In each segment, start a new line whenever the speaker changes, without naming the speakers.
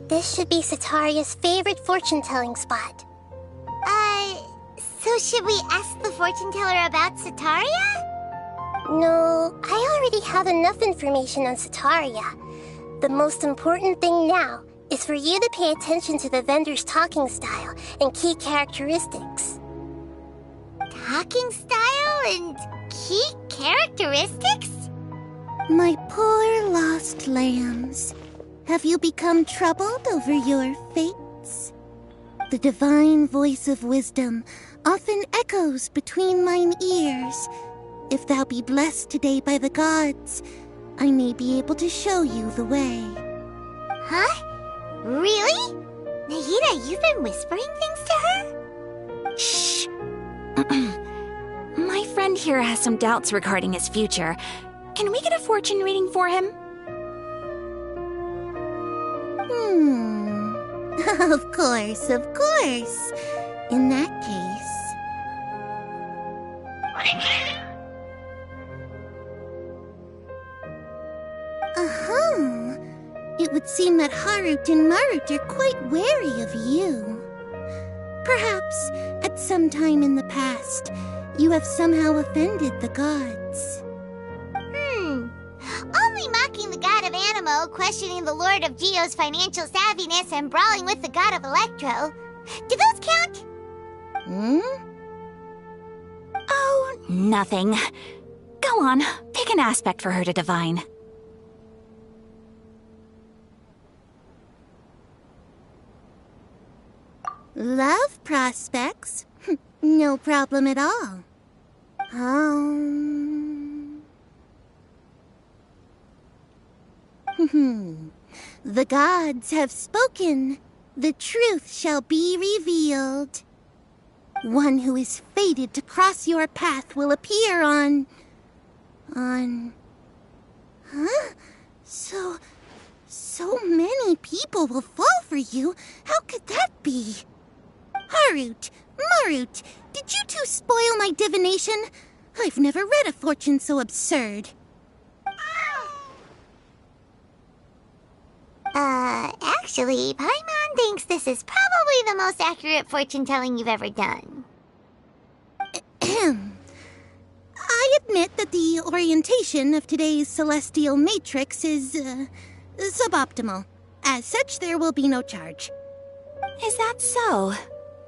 This should be Sataria's favorite fortune-telling spot.
So should we ask the fortune teller about Sataria?
No, I already have enough information on Sataria. The most important thing now is for you to pay attention to the vendor's talking style and key characteristics.
Talking style and key characteristics?
My poor lost lambs, have you become troubled over your fates? The divine voice of wisdom often echoes between mine ears. If thou be blessed today by the gods, I may be able to show you the way.
Huh? Really? Nahida, you've been whispering things to her?
Shh. My friend here has some doubts regarding his future. Can we get a fortune reading for him?
Of course, of course. In that case... It would seem that Harut and Marut are quite wary of you. Perhaps, at some time in the past, you have somehow offended the gods.
Only mocking the god of Animo, questioning the Lord of Geo's financial savviness, and brawling with the god of Electro. Do those count?
Oh, nothing. Go on, pick an aspect for her to divine.
Love prospects? No problem at all. The gods have spoken. The truth shall be revealed. One who is fated to cross your path will appear on... Huh? So many people will fall for you. How could that be? Harut, Marut, did you two spoil my divination? I've never read a fortune so absurd.
Actually, Paimon thinks this is probably the most accurate fortune-telling you've ever done.
I admit that the orientation of today's celestial matrix is, suboptimal. As such, there will be no charge.
Is that so?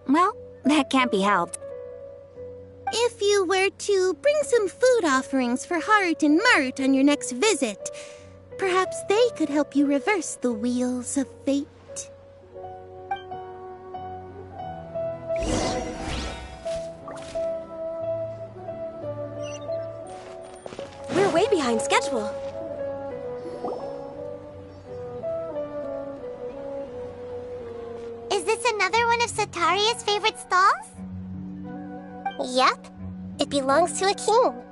Well, that can't be helped.
If you were to bring some food offerings for Harut and Marut on your next visit, perhaps they could help you reverse the wheels of fate.
We're way behind schedule.
Is this another one of Sataria's favorite stalls?
Yep, it belongs to a king.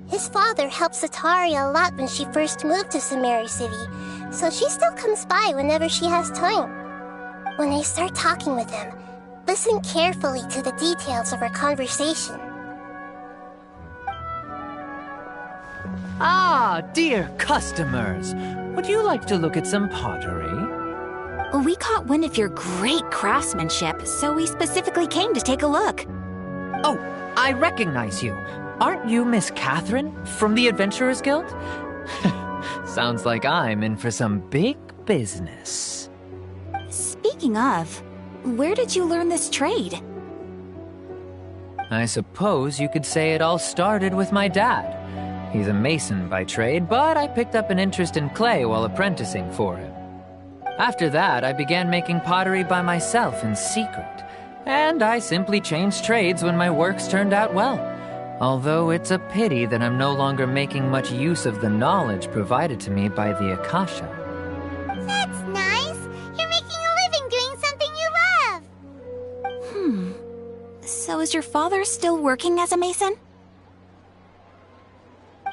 His father helped Sataria a lot when she first moved to Samari City, so she still comes by whenever she has time. When I start talking with him, listen carefully to the details of our conversation.
Ah, dear customers, would you like to look at some pottery?
We caught wind of your great craftsmanship, so we specifically came to take a look.
Oh, I recognize you. Aren't you Miss Catherine from the Adventurers Guild? Sounds like I'm in for some big business.
Speaking of, where did you learn this trade?
I suppose you could say it all started with my dad. He's a mason by trade, but I picked up an interest in clay while apprenticing for him. After that, I began making pottery by myself in secret, and I simply changed trades when my works turned out well. Although it's a pity that I'm no longer making much use of the knowledge provided to me by the Akasha.
That's nice. You're making a living doing something you love.
So is your father still working as a mason?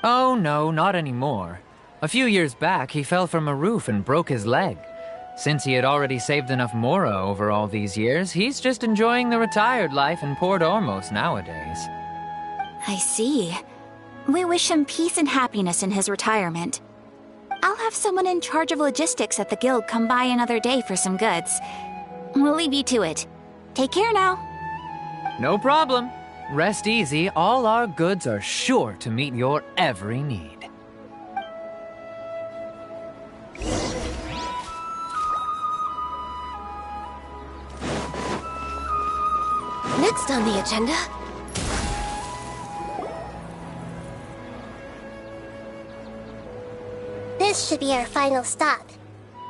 Oh no, not anymore. A few years back, he fell from a roof and broke his leg. Since he had already saved enough Mora over all these years, he's just enjoying the retired life in Port Ormos nowadays.
I see. We wish him peace and happiness in his retirement. I'll have someone in charge of logistics at the guild come by another day for some goods. We'll leave you to it. Take care now.
No problem. Rest easy, all our goods are sure to meet your every need.
Next on the agenda...
This should be our final stop.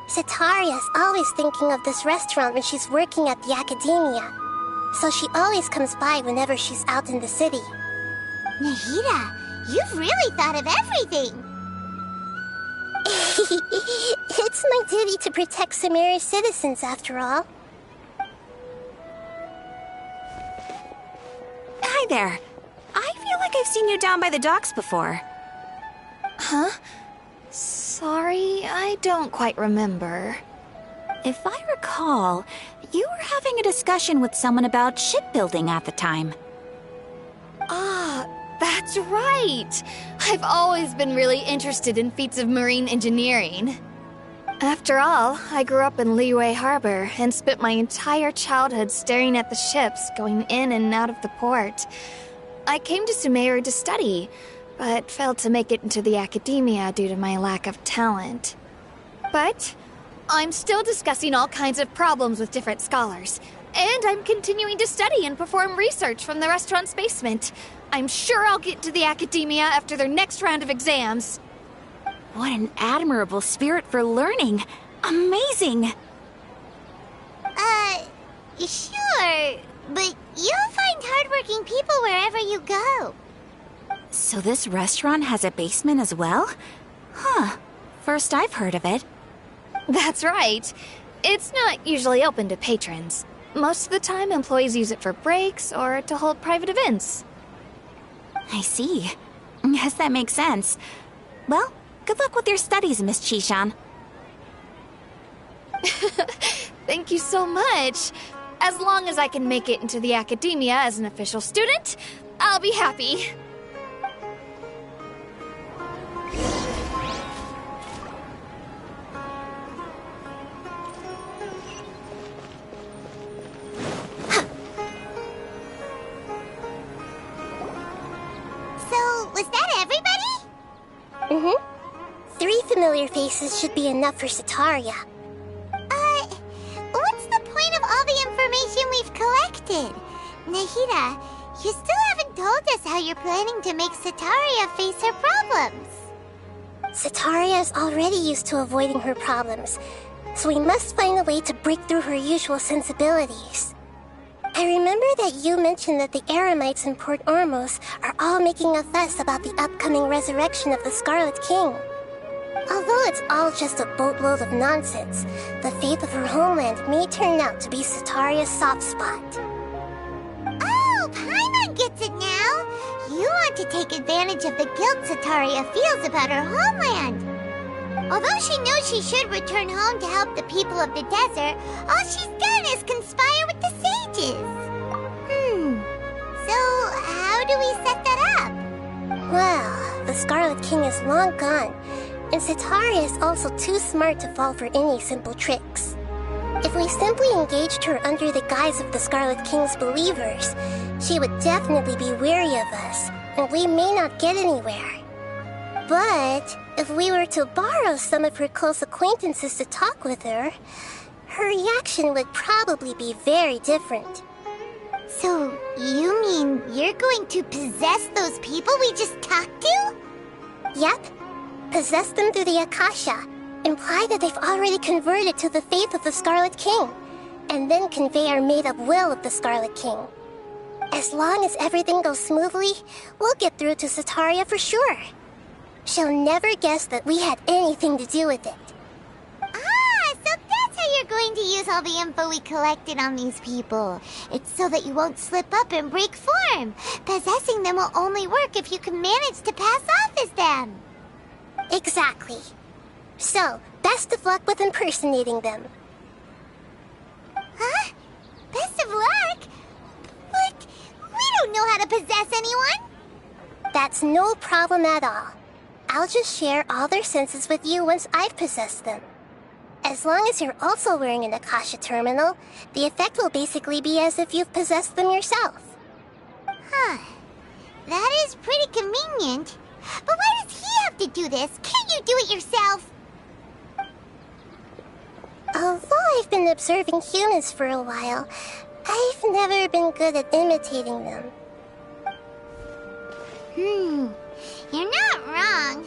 Setaria's always thinking of this restaurant when she's working at the academia, so she always comes by whenever she's out in the city.
Nahida, you've really thought of everything!
It's my duty to protect Samari's citizens, after all.
Hi there. I feel like I've seen you down by the docks before.
Huh? Sorry, I don't quite remember.
If I recall, you were having a discussion with someone about shipbuilding at the time.
Ah, that's right! I've always been really interested in feats of marine engineering. After all, I grew up in Liyue Harbor and spent my entire childhood staring at the ships going in and out of the port. I came to Sumeru to study, but failed to make it into the academia due to my lack of talent. But I'm still discussing all kinds of problems with different scholars, and I'm continuing to study and perform research from the restaurant's basement. I'm sure I'll get to the academia after their next round of exams.
What an admirable spirit for learning! Amazing!
Sure, but you'll find hardworking people wherever you go.
So this restaurant has a basement as well? Huh. First I've heard of it.
That's right. It's not usually open to patrons. Most of the time, employees use it for breaks or to hold private events.
I see. Yes, that makes sense. Well, good luck with your studies, Miss Chishan.
Thank you so much. As long as I can make it into the academia as an official student, I'll be happy.
So, was that everybody?
Mm-hmm. 3 familiar faces should be enough for Setaria.
What's the point of all the information we've collected? Nahida, you still haven't told us how you're planning to make Setaria face her problems.
Setaria is already used to avoiding her problems, so we must find a way to break through her usual sensibilities. I remember that you mentioned that the Eremites in Port Ormos are all making a fuss about the upcoming resurrection of the Scarlet King. Although it's all just a boatload of nonsense, the fate of her homeland may turn out to be Setaria's soft spot.
Oh, Paimon gets it now! You want to take advantage of the guilt Setaria feels about her homeland. Although she knows she should return home to help the people of the desert, all she's done is conspire with the sages. So how do we set that up?
Well, the Scarlet King is long gone, and Setaria is also too smart to fall for any simple tricks. If we simply engaged her under the guise of the Scarlet King's believers, she would definitely be wary of us, and we may not get anywhere. But if we were to borrow some of her close acquaintances to talk with her, her reaction would probably be very different.
So, you mean you're going to possess those people we just talked to?
Yep. Possess them through the Akasha, imply that they've already converted to the faith of the Scarlet King, and then convey our made-up will of the Scarlet King. As long as everything goes smoothly, we'll get through to Setaria for sure. She'll never guess that we had anything to do with it.
Ah, so that's how you're going to use all the info we collected on these people. It's so that you won't slip up and break form. Possessing them will only work if you can manage to pass off as them.
Exactly. So, best of luck with impersonating them.
Huh? Best of luck? But we don't know how to possess anyone.
That's no problem at all. I'll just share all their senses with you once I've possessed them. As long as you're also wearing an Akasha terminal, the effect will basically be as if you've possessed them yourself.
Huh. That is pretty convenient. But why does he have to do this? Can't you do it yourself?
Although I've been observing humans for a while, I've never been good at imitating them.
You're not wrong.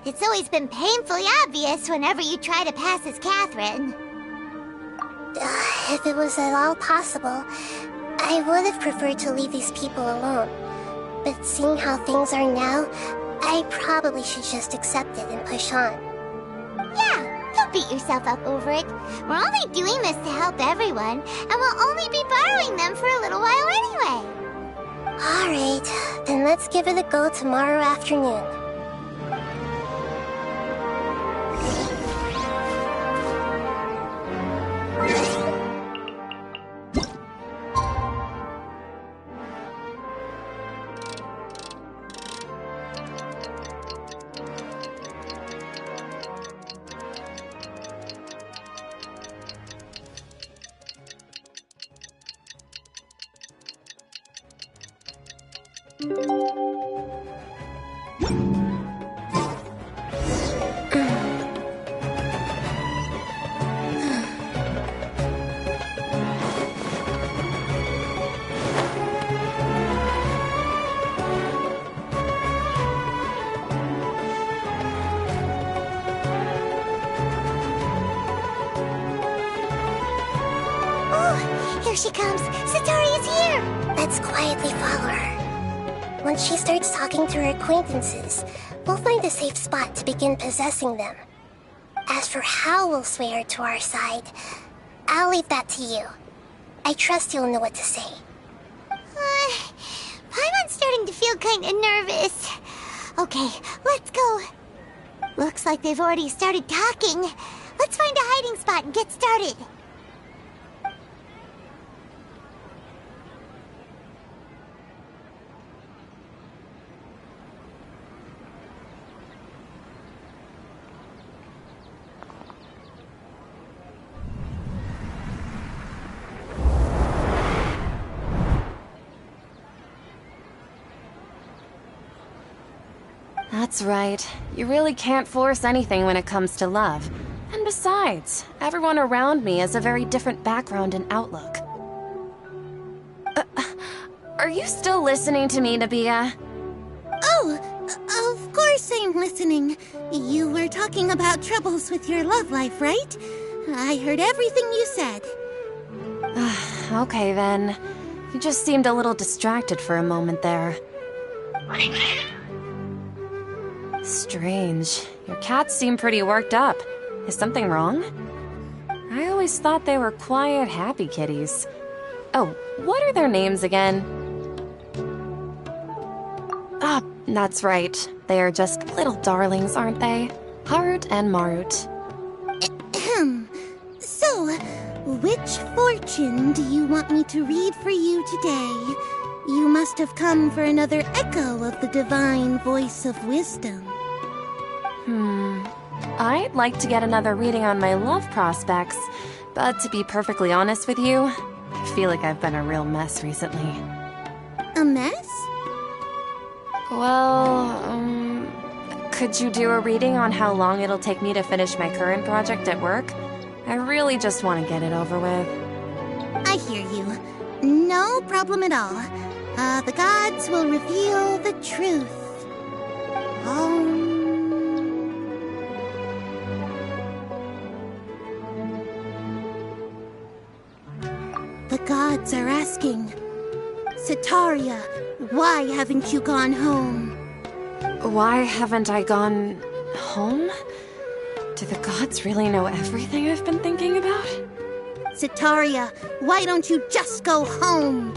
It's always been painfully obvious whenever you try to pass as Catherine.
If it was at all possible, I would have preferred to leave these people alone. But seeing how things are now, I probably should just accept it and push on.
Yeah, don't beat yourself up over it. We're only doing this to help everyone, and we'll only be borrowing them for a little while anyway.
Alright, then let's give it a go tomorrow afternoon.
Here she comes! Satori is here!
Let's quietly follow her. Once she starts talking to her acquaintances, we'll find a safe spot to begin possessing them. As for how we'll sway her to our side, I'll leave that to you. I trust you'll know what to say.
Paimon's starting to feel kinda nervous. Okay, let's go. Looks like they've already started talking. Let's find a hiding spot and get started.
That's right. You really can't force anything when it comes to love. And besides, everyone around me has a very different background and outlook. Are you still listening to me, Nabia?
Oh, of course I'm listening. You were talking about troubles with your love life, right? I heard everything you said.
Okay then. You just seemed a little distracted for a moment there. Strange. Your cats seem pretty worked up. Is something wrong? I always thought they were quiet, happy kitties. Oh, what are their names again? Ah, that's right. They are just little darlings, aren't they? Harut and Marut.
So, which fortune do you want me to read for you today? You must have come for another echo of the divine voice of wisdom.
I'd like to get another reading on my love prospects, but to be perfectly honest with you, I feel like I've been a real mess recently.
A mess?
Well, could you do a reading on how long it'll take me to finish my current project at work? I really just want to get it over with.
I hear you. No problem at all. The gods will reveal the truth. The gods are asking, Sataria, why haven't you gone home?
Why haven't I gone home? Do the gods really know everything I've been thinking about?
Sataria, why don't you just go home?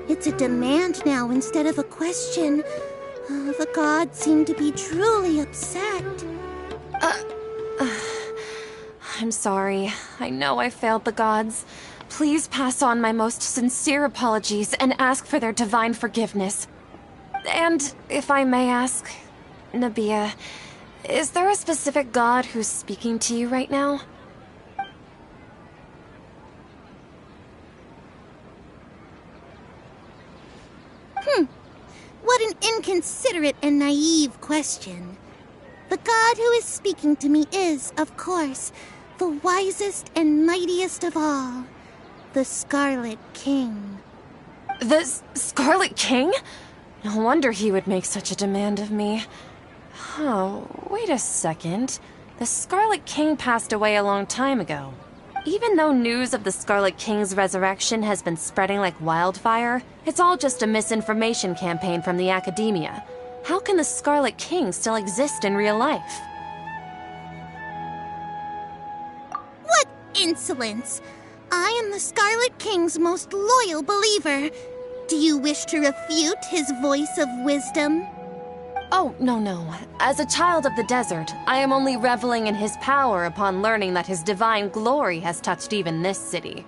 It's a demand now instead of a question. The gods seem to be truly upset.
I'm sorry. I know I failed the gods. Please pass on my most sincere apologies and ask for their divine forgiveness. And, if I may ask, Nabia, is there a specific god who's speaking to you right now?
What an inconsiderate and naive question. The god who is speaking to me is, of course, the wisest and mightiest of all, the Scarlet King.
The Scarlet King? No wonder he would make such a demand of me. Oh, wait a second. The Scarlet King passed away a long time ago. Even though news of the Scarlet King's resurrection has been spreading like wildfire, it's all just a misinformation campaign from the academia. How can the Scarlet King still exist in real life?
What insolence! I am the Scarlet King's most loyal believer. Do you wish to refute his voice of wisdom?
Oh, no. As a child of the desert, I am only reveling in his power upon learning that his divine glory has touched even this city.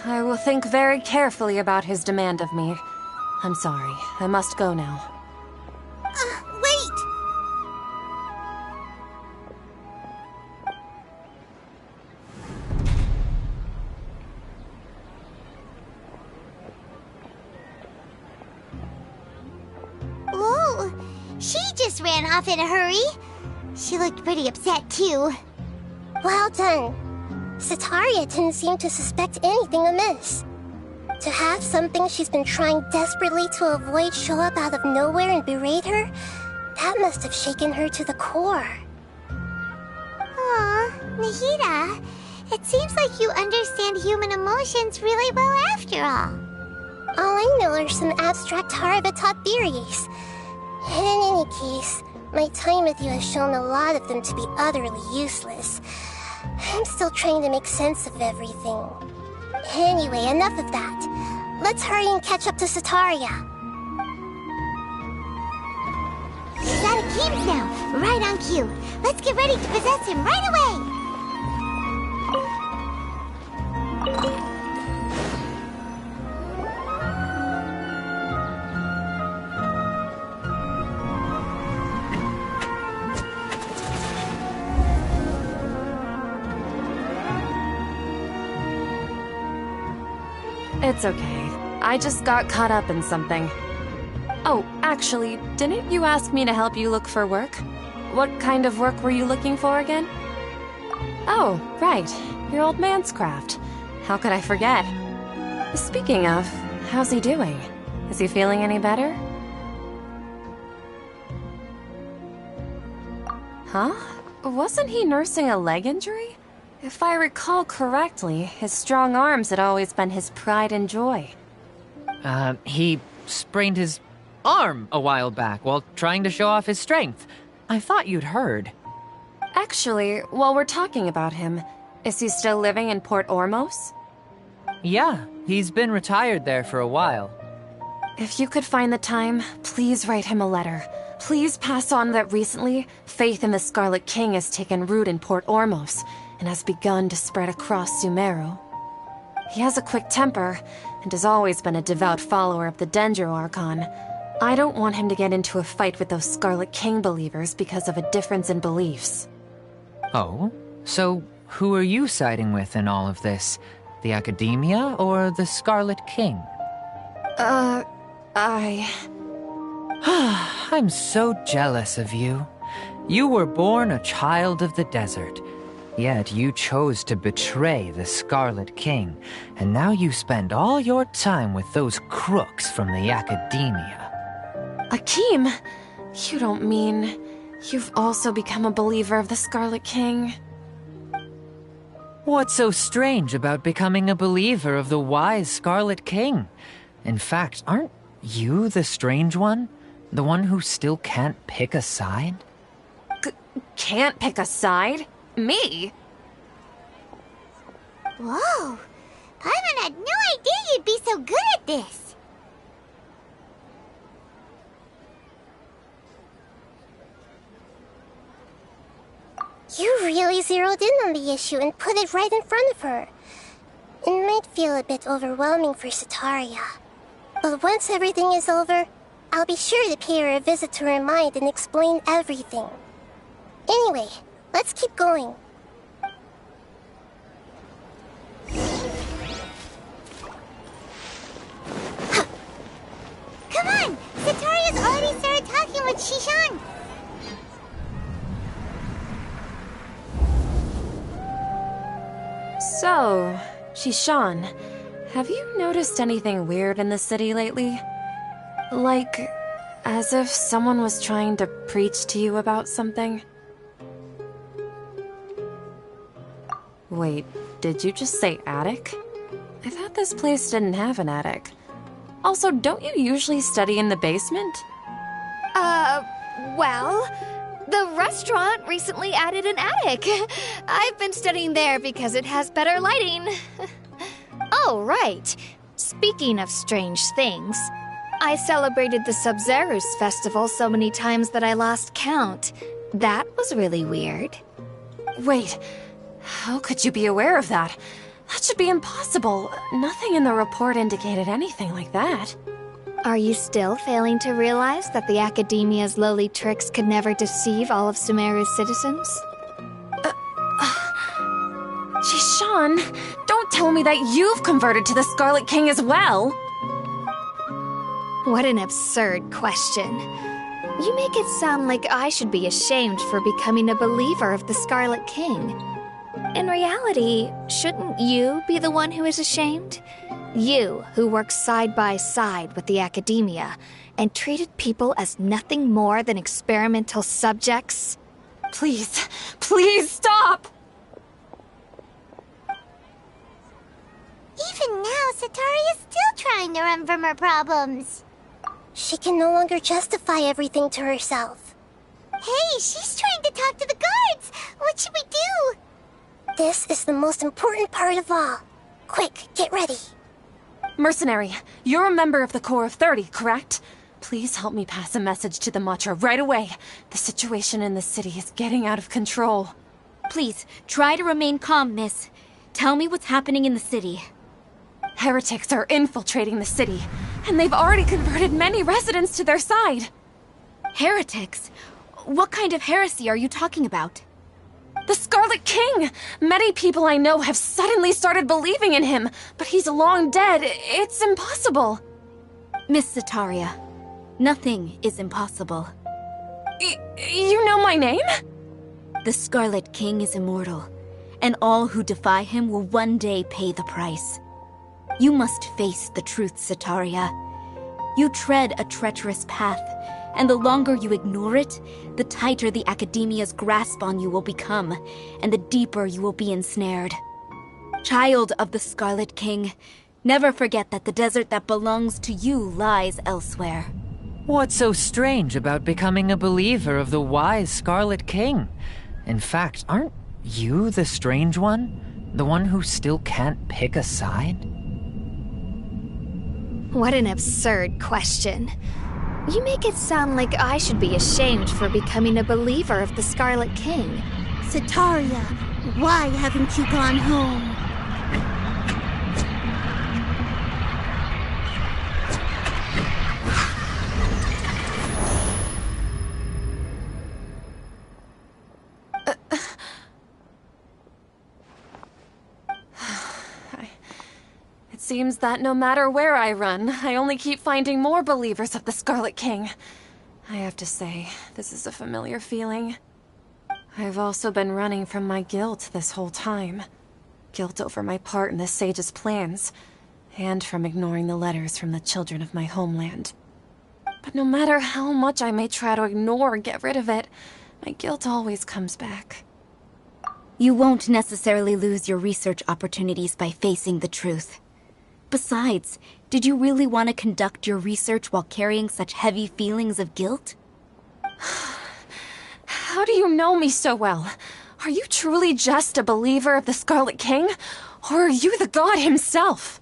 I will think very carefully about his demand of me. I'm sorry, I must go now.
Wait!
Whoa! She just ran off in a hurry. She looked pretty upset, too.
Well done. Sataria didn't seem to suspect anything amiss. To have something she's been trying desperately to avoid show up out of nowhere and berate her, that must have shaken her to the core.
Aw, Nahida, it seems like you understand human emotions really well after all.
All I know are some abstract Harava-taught theories. And in any case, my time with you has shown a lot of them to be utterly useless. I'm still trying to make sense of everything. Anyway, enough of that. Let's hurry and catch up to Sataria.
He's out of games now, right on cue. Let's get ready to possess him right away!
It's okay. I just got caught up in something. Oh, actually, didn't you ask me to help you look for work? What kind of work were you looking for again? Oh, right. Your old man's craft. How could I forget? Speaking of, how's he doing? Is he feeling any better? Huh? Wasn't he nursing a leg injury? If I recall correctly, his strong arms had always been his pride and joy.
He sprained his arm a while back while trying to show off his strength. I thought you'd heard.
Actually, while we're talking about him, is he still living in Port Ormos?
Yeah, he's been retired there for a while.
If you could find the time, please write him a letter. Please pass on that recently, faith in the Scarlet King has taken root in Port Ormos and has begun to spread across Sumeru. He has a quick temper and has always been a devout follower of the Dendro Archon. I don't want him to get into a fight with those Scarlet King believers because of a difference in beliefs.
Oh? So who are you siding with in all of this? The Academia or the Scarlet King? I'm so jealous of you. You were born a child of the desert, yet you chose to betray the Scarlet King, and now you spend all your time with those crooks from the Academia.
Akeem, you don't mean you've also become a believer of the Scarlet King?
What's so strange about becoming a believer of the wise Scarlet King? In fact, aren't you the strange one? The one who still can't pick a side?
Can't pick a side? Me?
Whoa! Paimon had no idea you'd be so good at this!
You really zeroed in on the issue and put it right in front of her. It might feel a bit overwhelming for Sataria. But once everything is over, I'll be sure to pay her a visit to her mind and explain everything. Anyway, let's keep going.
Come on! Sataria's already started talking with Shishan.
So, Shishan, have you noticed anything weird in the city lately? Like, as if someone was trying to preach to you about something? Wait, did you just say attic? I thought this place didn't have an attic. Also, don't you usually study in the basement?
Well, the restaurant recently added an attic. I've been studying there because it has better lighting. Oh, right. Speaking of strange things, I celebrated the Sub-Zerus festival so many times that I lost count. That was really weird.
Wait, how could you be aware of that? That should be impossible. Nothing in the report indicated anything like that.
Are you still failing to realize that the Academia's lowly tricks could never deceive all of Sumeru's citizens?
Shishan, don't tell me that you've converted to the Scarlet King as well!
What an absurd question. You make it sound like I should be ashamed for becoming a believer of the Scarlet King. In reality, shouldn't you be the one who is ashamed? You, who works side by side with the Academia and treated people as nothing more than experimental subjects?
Please, please stop!
Even now, Sataria's still trying to run from her problems.
She can no longer justify everything to herself.
Hey, she's trying to talk to the guards! What should we do?
This is the most important part of all. Quick, get ready.
Mercenary, you're a member of the Corps of 30, correct? Please help me pass a message to the Matcha right away. The situation in the city is getting out of control.
Please, try to remain calm, miss. Tell me what's happening in the city.
Heretics are infiltrating the city, and they've already converted many residents to their side.
Heretics? What kind of heresy are you talking about?
The Scarlet King! Many people I know have suddenly started believing in him, but he's long dead. It's impossible.
Miss Sataria, nothing is impossible.
You know my name?
The Scarlet King is immortal, and all who defy him will one day pay the price. You must face the truth, Sataria. You tread a treacherous path, and the longer you ignore it, the tighter the Academia's grasp on you will become, and the deeper you will be ensnared. Child of the Scarlet King, never forget that the desert that belongs to you lies elsewhere.
What's so strange about becoming a believer of the wise Scarlet King? In fact, aren't you the strange one? The one who still can't pick a side?
What an absurd question. You make it sound like I should be ashamed for becoming a believer of the Scarlet King.
Sataria, why haven't you gone home?
It seems that no matter where I run, I only keep finding more believers of the Scarlet King. I have to say, this is a familiar feeling. I've also been running from my guilt this whole time. Guilt over my part in the Sage's plans, and from ignoring the letters from the children of my homeland. But no matter how much I may try to ignore or get rid of it, my guilt always comes back.
You won't necessarily lose your research opportunities by facing the truth. Besides, did you really want to conduct your research while carrying such heavy feelings of guilt?
How do you know me so well? Are you truly just a believer of the Scarlet King? Or are you the god himself?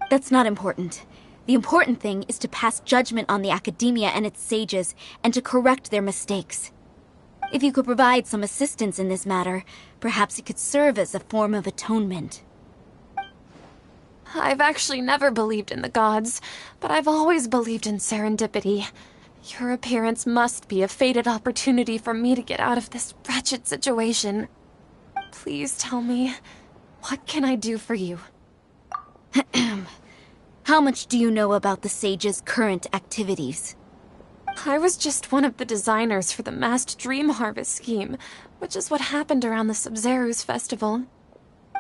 That's not important. The important thing is to pass judgment on the Academia and its sages, and to correct their mistakes. If you could provide some assistance in this matter, perhaps it could serve as a form of atonement.
I've actually never believed in the gods, but I've always believed in serendipity. Your appearance must be a fated opportunity for me to get out of this wretched situation. Please tell me, what can I do for you?
How much do you know about the Sage's current activities?
I was just one of the designers for the massed dream harvest scheme, which is what happened around the Sub-Zeru's festival.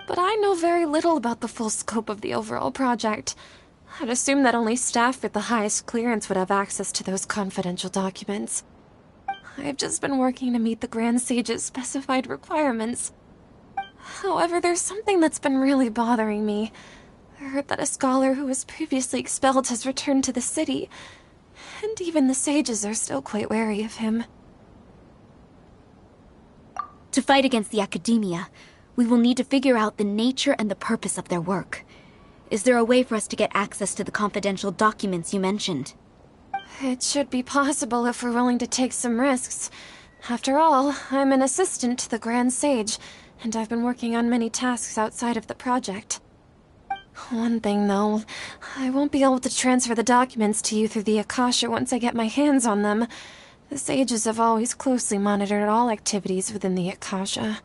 But I know very little about the full scope of the overall project. I'd assume that only staff with the highest clearance would have access to those confidential documents. I've just been working to meet the Grand Sage's specified requirements. However, there's something that's been really bothering me. I heard that a scholar who was previously expelled has returned to the city, and even the sages are still quite wary of him.
To fight against the academia, we will need to figure out the nature and the purpose of their work. Is there a way for us to get access to the confidential documents you mentioned?
It should be possible if we're willing to take some risks. After all, I'm an assistant to the Grand Sage, and I've been working on many tasks outside of the project. One thing, though, I won't be able to transfer the documents to you through the Akasha once I get my hands on them. The sages have always closely monitored all activities within the Akasha.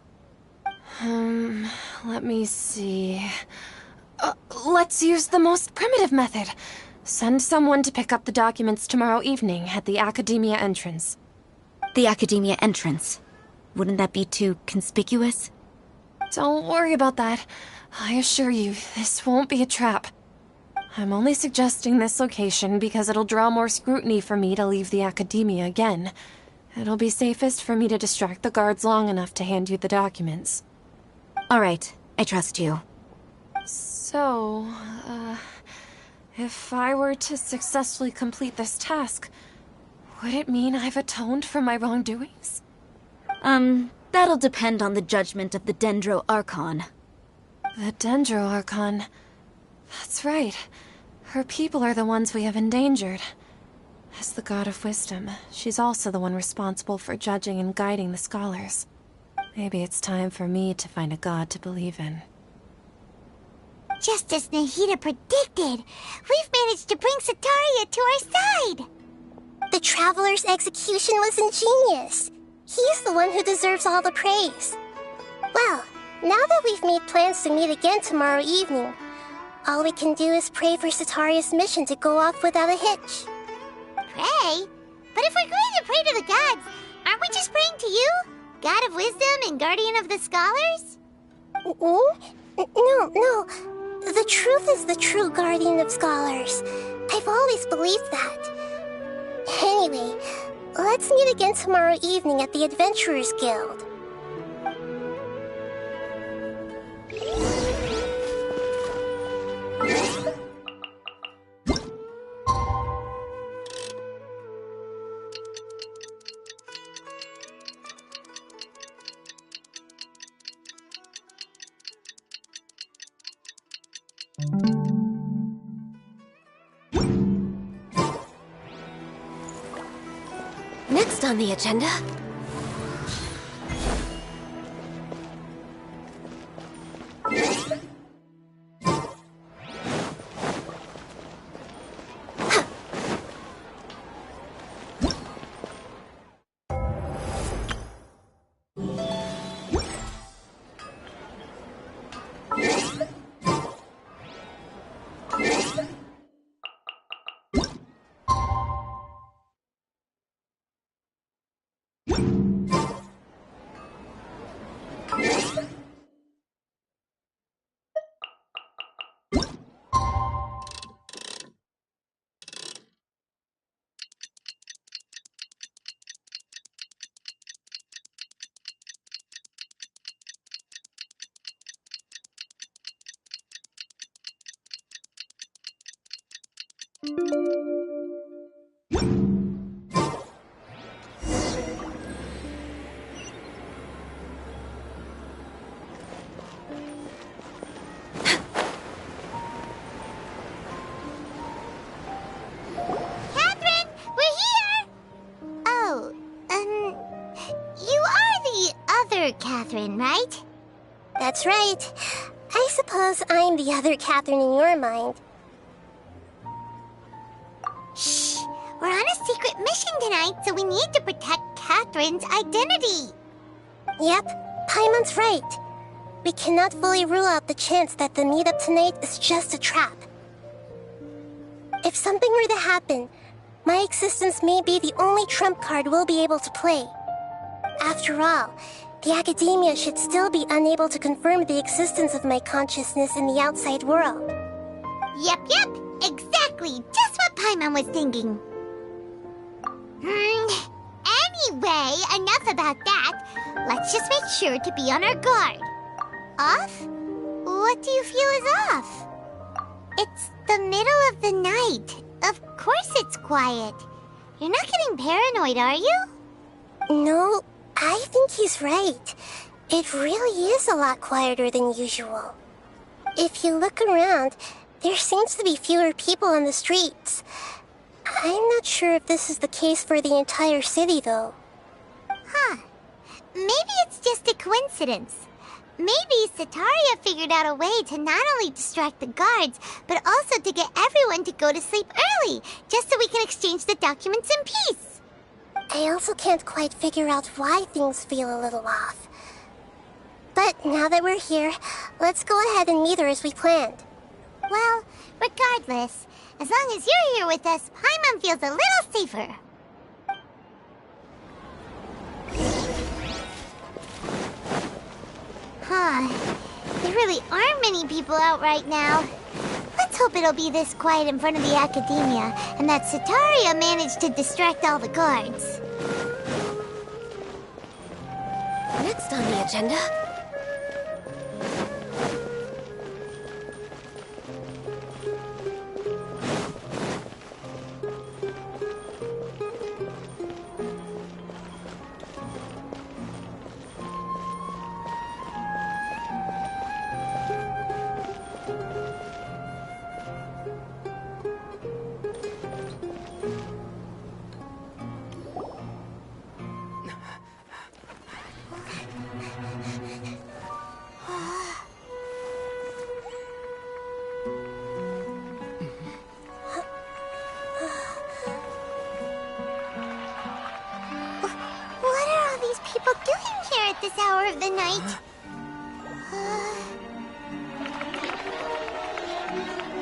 Let me see... let's use the most primitive method. Send someone to pick up the documents tomorrow evening at the Academia entrance.
The Academia entrance? Wouldn't that be too conspicuous?
Don't worry about that. I assure you, this won't be a trap. I'm only suggesting this location because it'll draw more scrutiny for me to leave the Academia again. It'll be safest for me to distract the guards long enough to hand you the documents.
All right, I trust you.
So, if I were to successfully complete this task, would it mean I've atoned for my wrongdoings?
That'll depend on the judgment of the Dendro Archon.
The Dendro Archon. That's right. Her people are the ones we have endangered. As the God of Wisdom, she's also the one responsible for judging and guiding the scholars. Maybe it's time for me to find a god to believe in.
Just as Nahida predicted, we've managed to bring Sataria to our side!
The Traveler's execution was ingenious. He's the one who deserves all the praise. Well, now that we've made plans to meet again tomorrow evening, all we can do is pray for Sataria's mission to go off without a hitch.
Pray? But if we're going to pray to the gods, aren't we just praying to you? God of Wisdom and Guardian of the Scholars?
No. The truth is the true Guardian of Scholars. I've always believed that. Anyway, let's meet again tomorrow evening at the Adventurers Guild.
Next on the agenda...
Catherine, right?
That's right. I suppose I'm the other Catherine in your mind.
Shh! We're on a secret mission tonight, so we need to protect Catherine's identity.
Yep, Paimon's right. We cannot fully rule out the chance that the meetup tonight is just a trap. If something were to happen, my existence may be the only trump card we'll be able to play. After all, the Academia should still be unable to confirm the existence of my consciousness in the outside world.
Yep, exactly. Just what Paimon was thinking. Anyway, enough about that. Let's just make sure to be on our guard. Off? What do you feel is off? It's the middle of the night. Of course it's quiet. You're not getting paranoid, are you?
No, I think he's right. It really is a lot quieter than usual. If you look around, there seems to be fewer people on the streets. I'm not sure if this is the case for the entire city, though.
Huh. Maybe it's just a coincidence. Maybe Sataria figured out a way to not only distract the guards, but also to get everyone to go to sleep early, just so we can exchange the documents in peace.
I also can't quite figure out why things feel a little off. But now that we're here, let's go ahead and meet her as we planned.
Well, regardless, as long as you're here with us, Paimon feels a little safer. Huh. There really aren't many people out right now. Let's hope it'll be this quiet in front of the Academia, and that Sataria managed to distract all the guards.
Next on the agenda...
This hour of the night.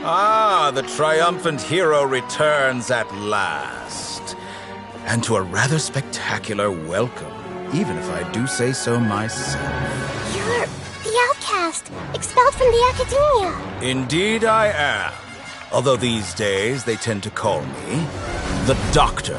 Ah, the triumphant hero returns at last. And to a rather spectacular welcome, even if I do say so myself.
You're the outcast, expelled from the Academia.
Indeed I am. Although these days they tend to call me the Doctor.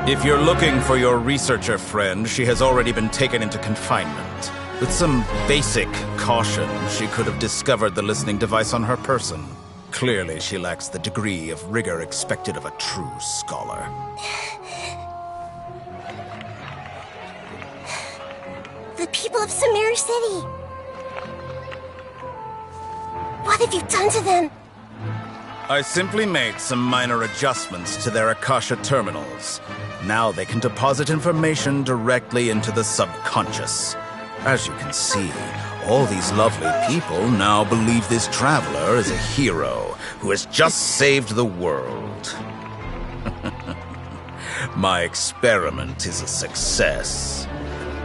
If you're looking for your researcher friend, she has already been taken into confinement. With some basic caution, she could have discovered the listening device on her person. Clearly, she lacks the degree of rigor expected of a true scholar.
The people of Sumeru City! What have you done to them?
I simply made some minor adjustments to their Akasha terminals. Now they can deposit information directly into the subconscious. As you can see, all these lovely people now believe this traveler is a hero who has just saved the world. My experiment is a success.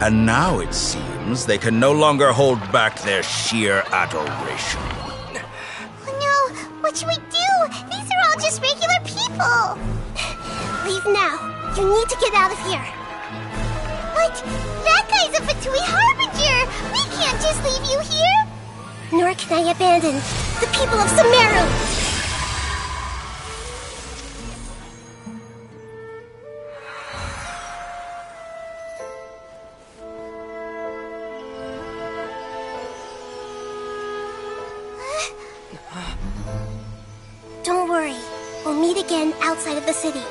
And now it seems they can no longer hold back their sheer adoration.
Oh no! What should we do? These are all just regular people!
Leave now. You need to get out of here.
What? That guy's a Fatui Harbinger! We can't just leave you here!
Nor can I abandon the people of Sumeru! Don't worry. We'll meet again outside of the city.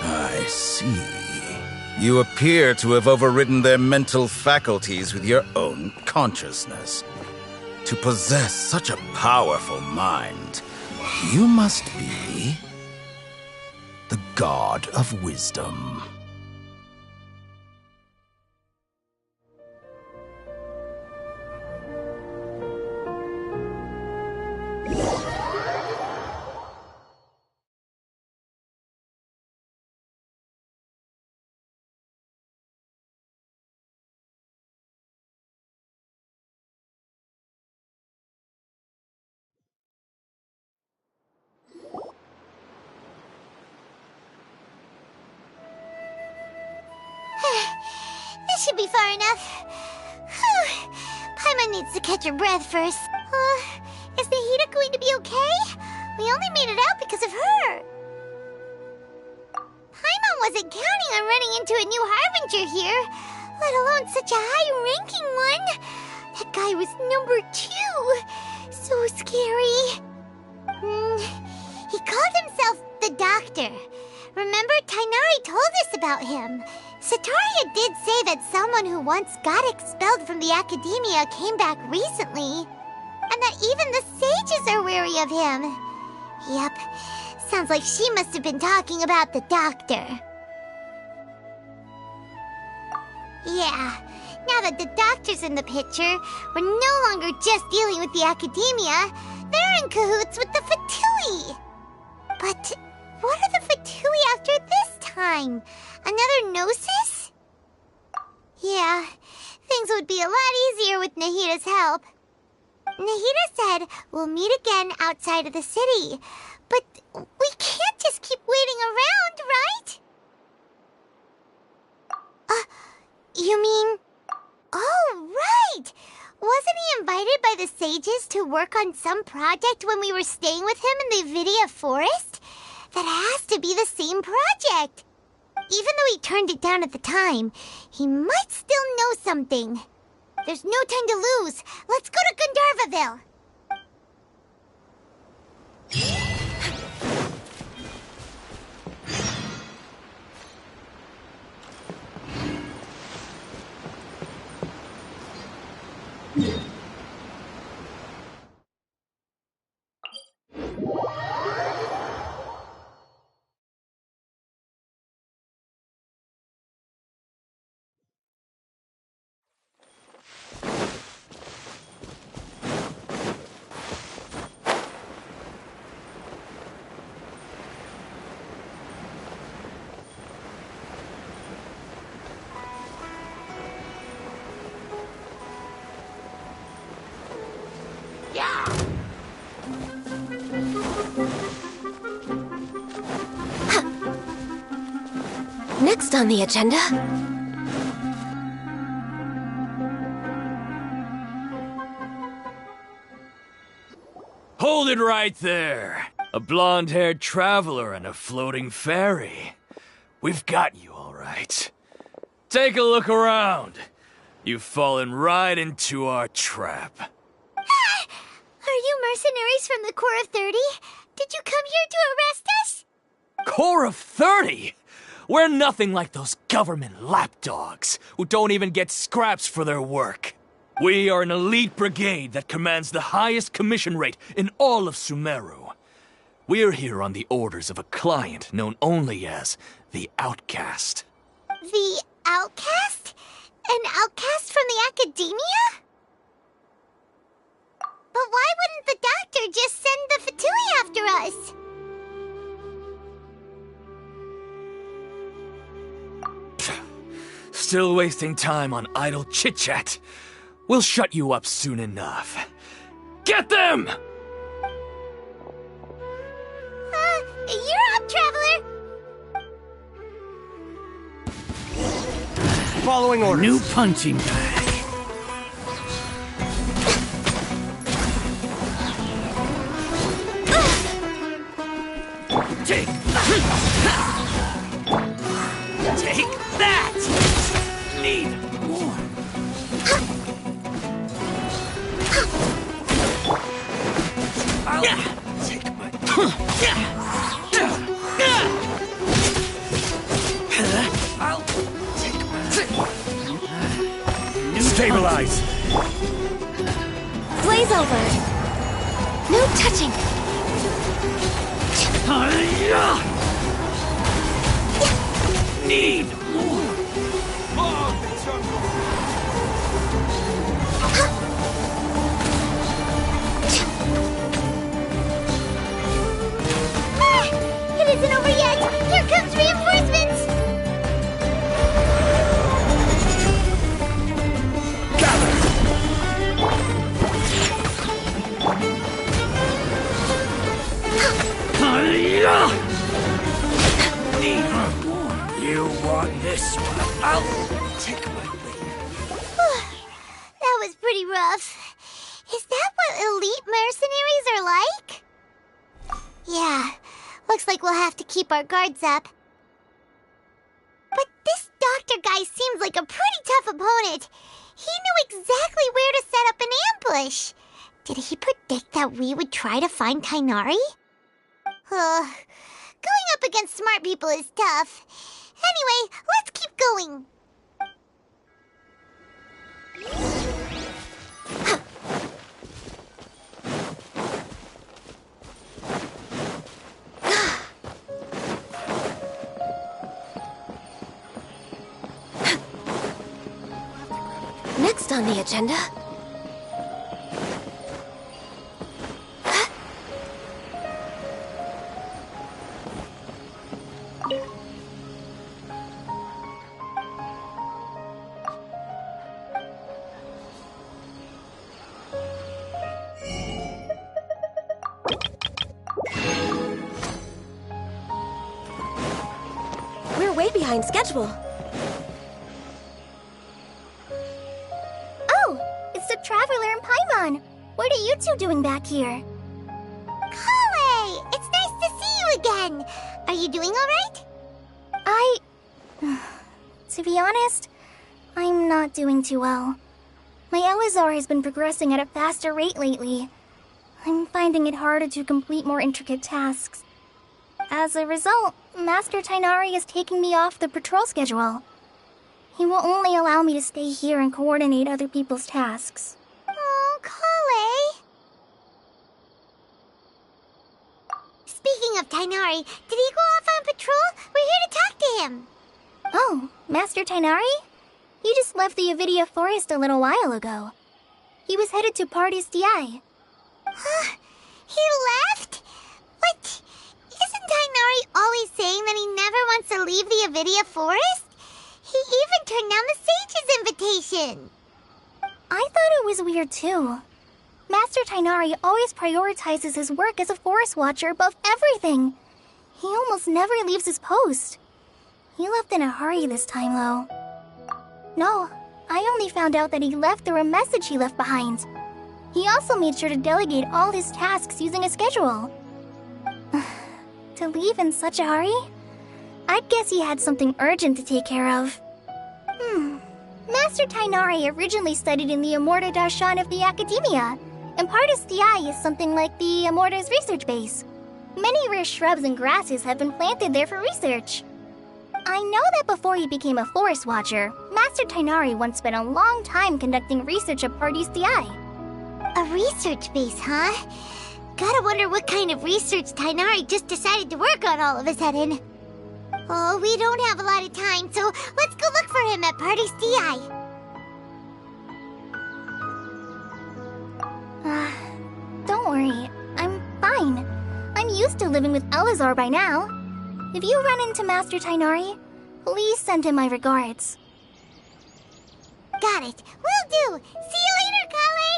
I see. You appear to have overridden their mental faculties with your own consciousness. To possess such a powerful mind, you must be the god of wisdom.
This should be far enough. Whew. Paimon needs to catch her breath first. Is Nahida going to be okay? We only made it out because of her. Paimon wasn't counting on running into a new Harbinger here, let alone such a high-ranking one. That guy was number 2. So scary. He called himself the Doctor. Remember, Tainari told us about him. Sataria did say that someone who once got expelled from the Academia came back recently. And that even the sages are wary of him. Yep, sounds like she must have been talking about the Doctor. Yeah, now that the Doctor's in the picture, we're no longer just dealing with the Academia. They're in cahoots with the Fatui. But what are the Fatui after this time? Another Gnosis? Yeah, things would be a lot easier with Nahida's help. Nahida said we'll meet again outside of the city. But we can't just keep waiting around, right? You mean... Oh, right! Wasn't he invited by the sages to work on some project when we were staying with him in the Vidia Forest? That has to be the same project. Even though he turned it down at the time, he might still know something. There's no time to lose. Let's go to Gandharvaville.
Next on the agenda...
Hold it right there! A blonde-haired traveler and a floating fairy. We've got you all right. Take a look around. You've fallen right into our trap.
Are you mercenaries from the Corps of 30? Did you come here to arrest us?
Corps of 30? We're nothing like those government lapdogs who don't even get scraps for their work. We are an elite brigade that commands the highest commission rate in all of Sumeru. We're here on the orders of a client known only as the Outcast.
The Outcast? An outcast from the Academia? But why wouldn't the Doctor just send the Fatui after us?
Still wasting time on idle chit-chat. We'll shut you up soon enough. Get them!
You're up, Traveler!
Following orders.
New punching bag.
Take that! Need more. I'll take my... I'll take my...
Stabilize!
Blaze over. No touching.
need more of the jungle.
It isn't over yet! Here comes reinforcements!
You want this one? I'll take my leave.
That was pretty rough. Is that what elite mercenaries are like? Yeah, looks like we'll have to keep our guards up. But this doctor guy seems like a pretty tough opponent. He knew exactly where to set up an ambush. Did he predict that we would try to find Tighnari? Going up against smart people is tough. Anyway, let's keep going.
Next on the agenda... We're way behind schedule.
It's the Traveler and Paimon. What are you two doing back here? Kale! It's nice to see you again. Are you doing all right?
To be honest, I'm not doing too well. My Elazar has been progressing at a faster rate lately. I'm finding it harder to complete more intricate tasks. As a result, Master Tighnari is taking me off the patrol schedule. He will only allow me to stay here and coordinate other people's tasks.
Oh, Kale. Speaking of Tighnari, did he go off on patrol? We're here to talk to him.
Oh, Master Tighnari? He just left the Avidia Forest a little while ago. He was headed to Party's DI.
Huh? He left? What? Isn't Tighnari always saying that he never wants to leave the Avidia Forest? He even turned down the Sage's invitation.
I thought it was weird too. Master Tighnari always prioritizes his work as a forest watcher above everything. He almost never leaves his post. He left in a hurry this time, though. No, I only found out that he left through a message he left behind. He also made sure to delegate all his tasks using a schedule. To leave in such a hurry? I'd guess he had something urgent to take care of. Master Tighnari originally studied in the Amorta Darshan of the Academia, and Partis DI is something like the Amorta's research base. Many rare shrubs and grasses have been planted there for research. I know that before he became a forest watcher, Master Tighnari once spent a long time conducting research at Partis DI.
A research base, huh? Gotta wonder what kind of research Tighnari just decided to work on all of a sudden. Oh, we don't have a lot of time, so let's go look for him at Party's DI.
Don't worry, I'm fine. I'm used to living with Elazar by now. If you run into Master Tighnari, please send him my regards.
Got it. Will do. See you later, Kale.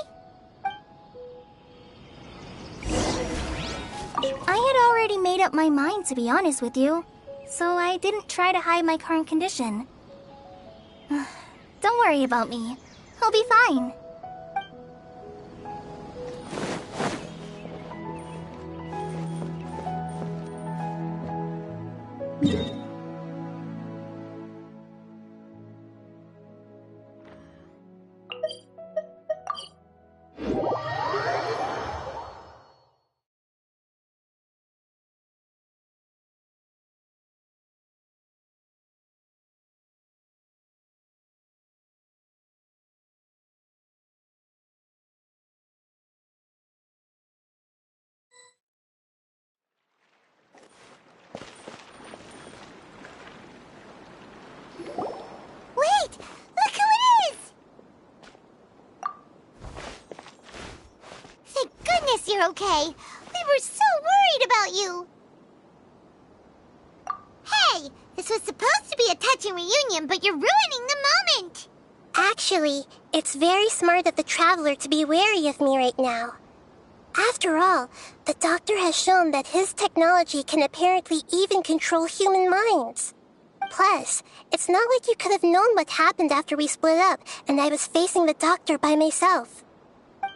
I had already made up my mind, to be honest with you. So I didn't try to hide my current condition. Don't worry about me. I'll be fine.
course you're okay. We were so worried about you. Hey, this was supposed to be a touching reunion, but you're ruining the moment.
Actually, it's very smart of the Traveler to be wary of me right now. After all, the Doctor has shown that his technology can apparently even control human minds. Plus, it's not like you could have known what happened after we split up and I was facing the Doctor by myself.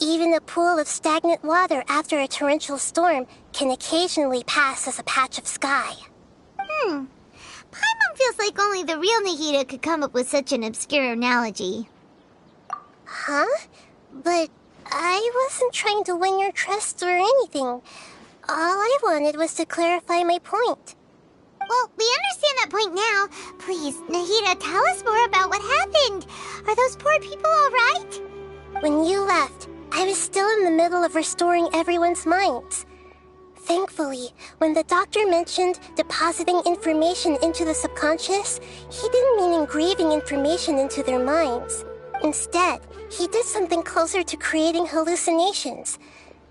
Even a pool of stagnant water after a torrential storm can occasionally pass as a patch of sky.
Paimon feels like only the real Nahida could come up with such an obscure analogy.
Huh? But I wasn't trying to win your trust or anything. All I wanted was to clarify my point.
Well, we understand that point now. Please, Nahida, tell us more about what happened. Are those poor people all right?
When you left, I was still in the middle of restoring everyone's minds. Thankfully, when the Doctor mentioned depositing information into the subconscious, he didn't mean engraving information into their minds. Instead, he did something closer to creating hallucinations.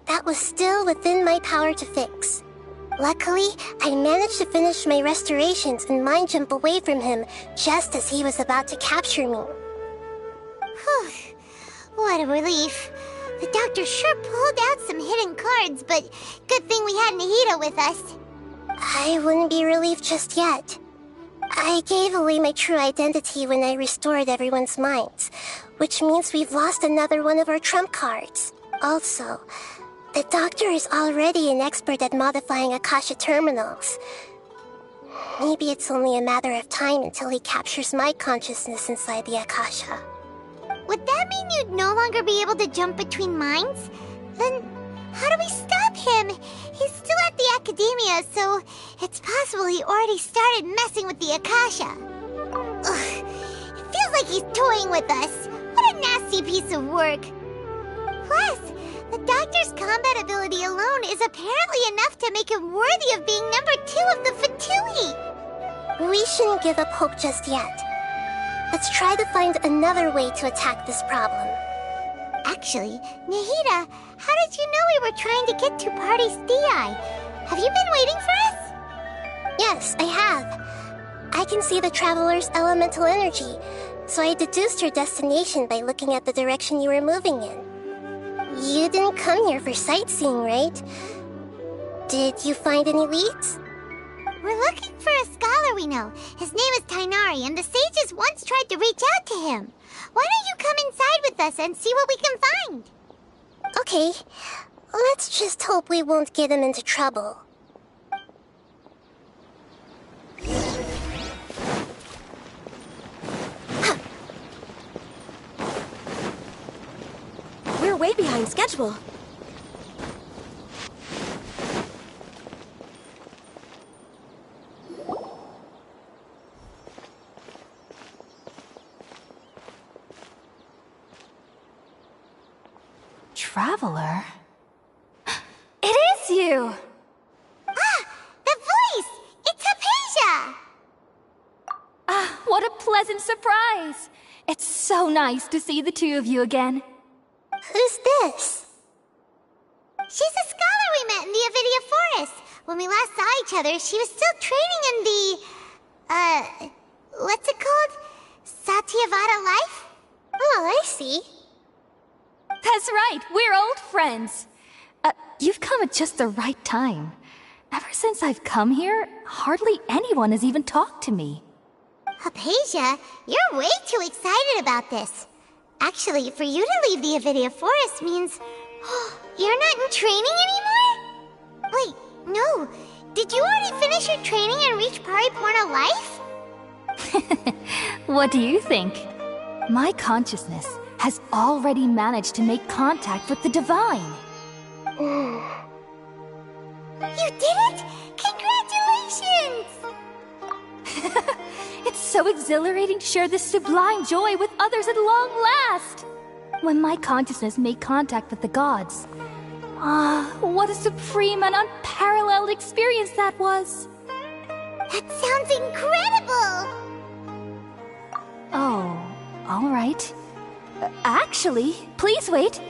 That was still within my power to fix. Luckily, I managed to finish my restorations and mind jump away from him just as he was about to capture me.
Whew. What a relief. The Doctor sure pulled out some hidden cards, but good thing we had Nahida with us.
I wouldn't be relieved just yet. I gave away my true identity when I restored everyone's minds, which means we've lost another one of our trump cards. Also, the Doctor is already an expert at modifying Akasha terminals. Maybe it's only a matter of time until he captures my consciousness inside the Akasha.
Would that mean you'd no longer be able to jump between minds? Then how do we stop him? He's still at the Academia, so it's possible he already started messing with the Akasha. Ugh, it feels like he's toying with us. What a nasty piece of work. Plus, the Doctor's combat ability alone is apparently enough to make him worthy of being number 2 of the Fatui.
We shouldn't give up hope just yet. Let's try to find another way to attack this problem.
Actually, Nahida, how did you know we were trying to get to Party Stii? Have you been waiting for us?
Yes, I have. I can see the Traveler's elemental energy, so I deduced your destination by looking at the direction you were moving in. You didn't come here for sightseeing, right? Did you find any leads?
We're looking for a scholar we know. His name is Tainari, and the sages once tried to reach out to him. Why don't you come inside with us and see what we can find?
Okay, let's just hope we won't get him into trouble.
We're way behind schedule.
Traveler? It is you!
Ah! The voice! It's Hypatia!
Ah, what a pleasant surprise! It's so nice to see the two of you again.
Who's this?
She's a scholar we met in the Avidia Forest. When we last saw each other, she was still training in the... what's it called? Satyavada life?
Oh, I see.
That's right, we're old friends. You've come at just the right time. Ever since I've come here, hardly anyone has even talked to me.
Hypatia, you're way too excited about this. Actually, for you to leave the Avidia Forest means... you're not in training anymore? Wait, no. Did you already finish your training and reach Pariporna life?
What do you think? My consciousness has already managed to make contact with the divine.
You did it! Congratulations!
It's so exhilarating to share this sublime joy with others at long last! When my consciousness made contact with the gods. Ah, what a supreme and unparalleled experience that was!
That sounds incredible!
Oh, all right. Actually, please wait.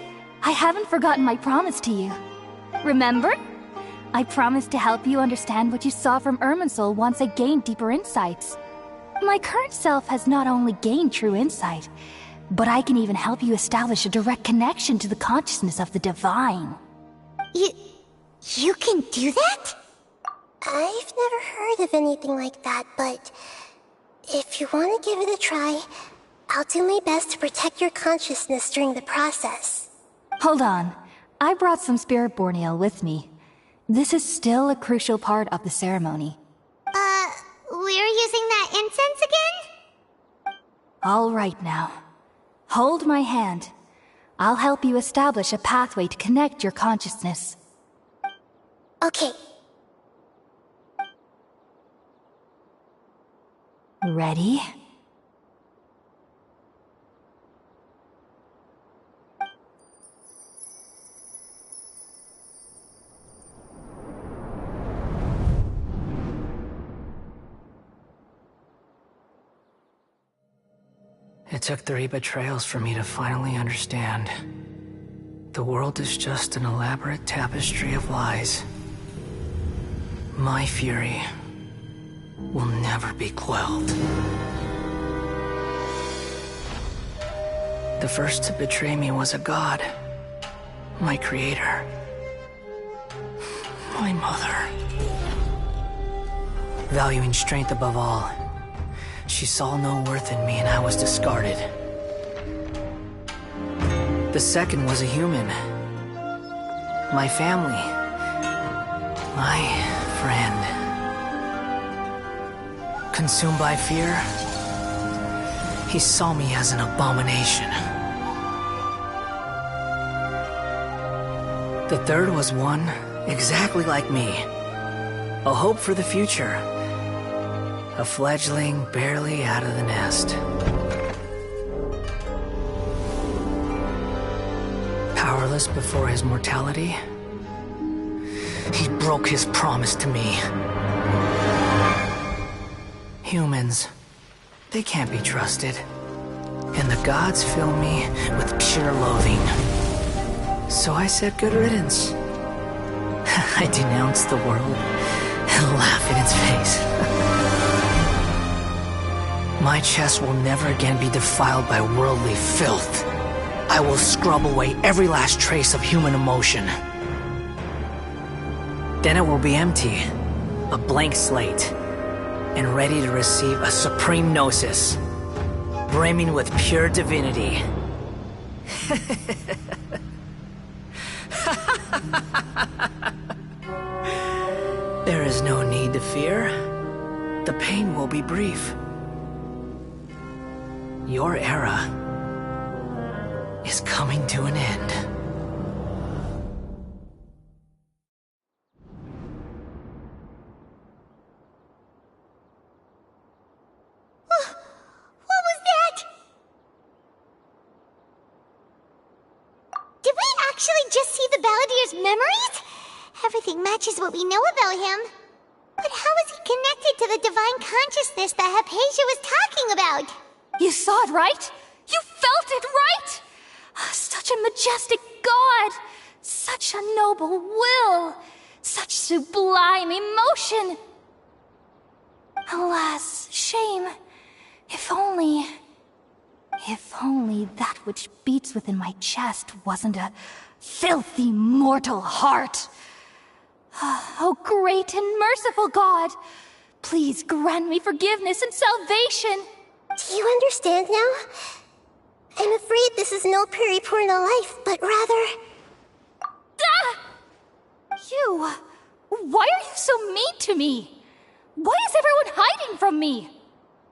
I haven't forgotten my promise to you.
Remember? I promised to help you understand what you saw from Irminsul once I gained deeper insights. My current self has not only gained true insight, but I can even help you establish a direct connection to the consciousness of the divine.
You can do that?
I've never heard of anything like that, but if you want to give it a try, I'll do my best to protect your consciousness during the process.
Hold on. I brought some spirit-born ale with me. This is still a crucial part of the ceremony.
We're using that incense again?
All right now. Hold my hand. I'll help you establish a pathway to connect your consciousness.
Okay.
Ready?
It took 3 betrayals for me to finally understand. The world is just an elaborate tapestry of lies. My fury will never be quelled. The first to betray me was a god. My creator. My mother. Valuing strength above all, she saw no worth in me and I was discarded. The second was a human. My family. My friend. Consumed by fear, he saw me as an abomination. The third was one exactly like me. A hope for the future. A fledgling barely out of the nest. Powerless before his mortality, he broke his promise to me. Humans, they can't be trusted. And the gods fill me with pure loathing. So I said good riddance. I denounced the world and laughed in its face. My chest will never again be defiled by worldly filth. I will scrub away every last trace of human emotion. Then it will be empty, a blank slate, and ready to receive a supreme gnosis, brimming with pure divinity. There is no need to fear. The pain will be brief. Your era is coming to an end.
What was that? Did we actually just see the Balladier's memories? Everything matches what we know about him. But how is he connected to the divine consciousness that Hypatia was talking about?
You saw it, right? You felt it, right? Such a majestic god! Such a noble will! Such sublime emotion! Alas, shame. If only that which beats within my chest wasn't a filthy mortal heart. Oh, great and merciful God! Please grant me forgiveness and salvation!
Do you understand now? I'm afraid this is no Puripurna life, but rather...
You! Why are you so mean to me? Why is everyone hiding from me?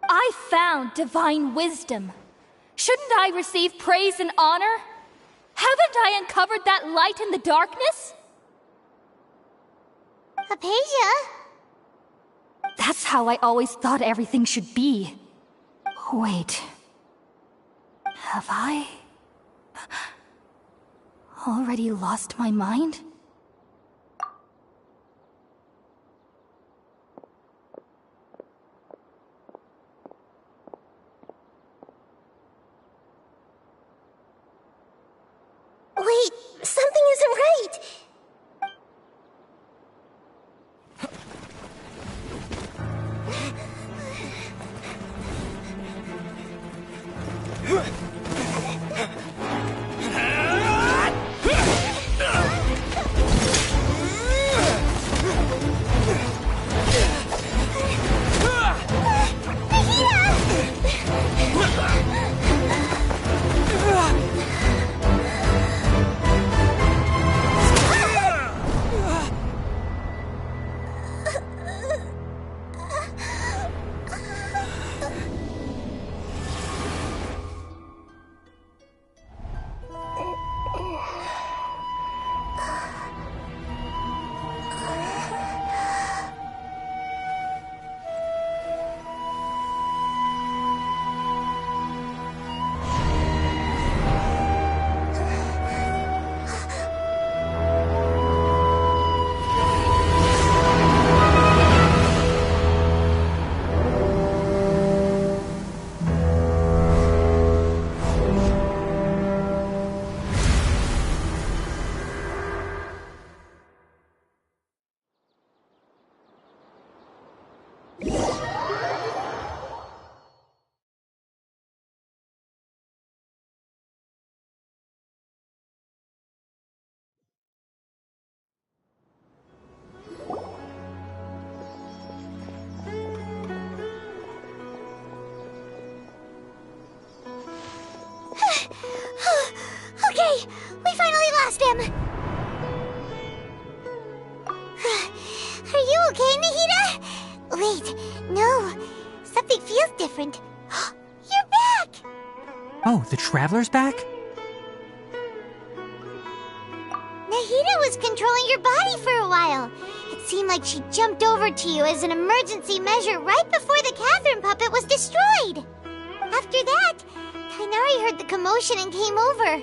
I found divine wisdom. Shouldn't I receive praise and honor? Haven't I uncovered that light in the darkness?
Hypatia?
That's how I always thought everything should be. Wait. Have I already lost my mind?
Wait, something isn't right.
wisdom! Are you okay, Nahida? Wait, no. Something feels different. You're back!
Oh, the Traveler's back?
Nahida was controlling your body for a while. It seemed like she jumped over to you as an emergency measure right before the Catherine puppet was destroyed. After that, Kainari heard the commotion and came over.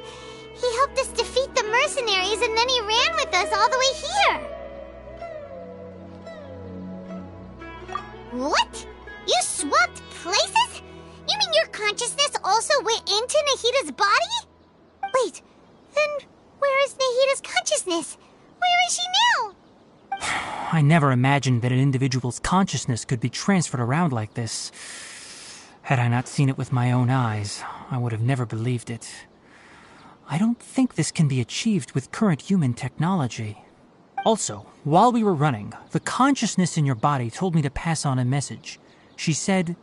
He helped us defeat the mercenaries and then he ran with us all the way here. What? You swapped places? You mean your consciousness also went into Nahida's body? Wait, then where is Nahida's consciousness? Where is she now?
I never imagined that an individual's consciousness could be transferred around like this. Had I not seen it with my own eyes, I would have never believed it. I don't think this can be achieved with current human technology. Also, while we were running, the consciousness in your body told me to pass on a message. She said,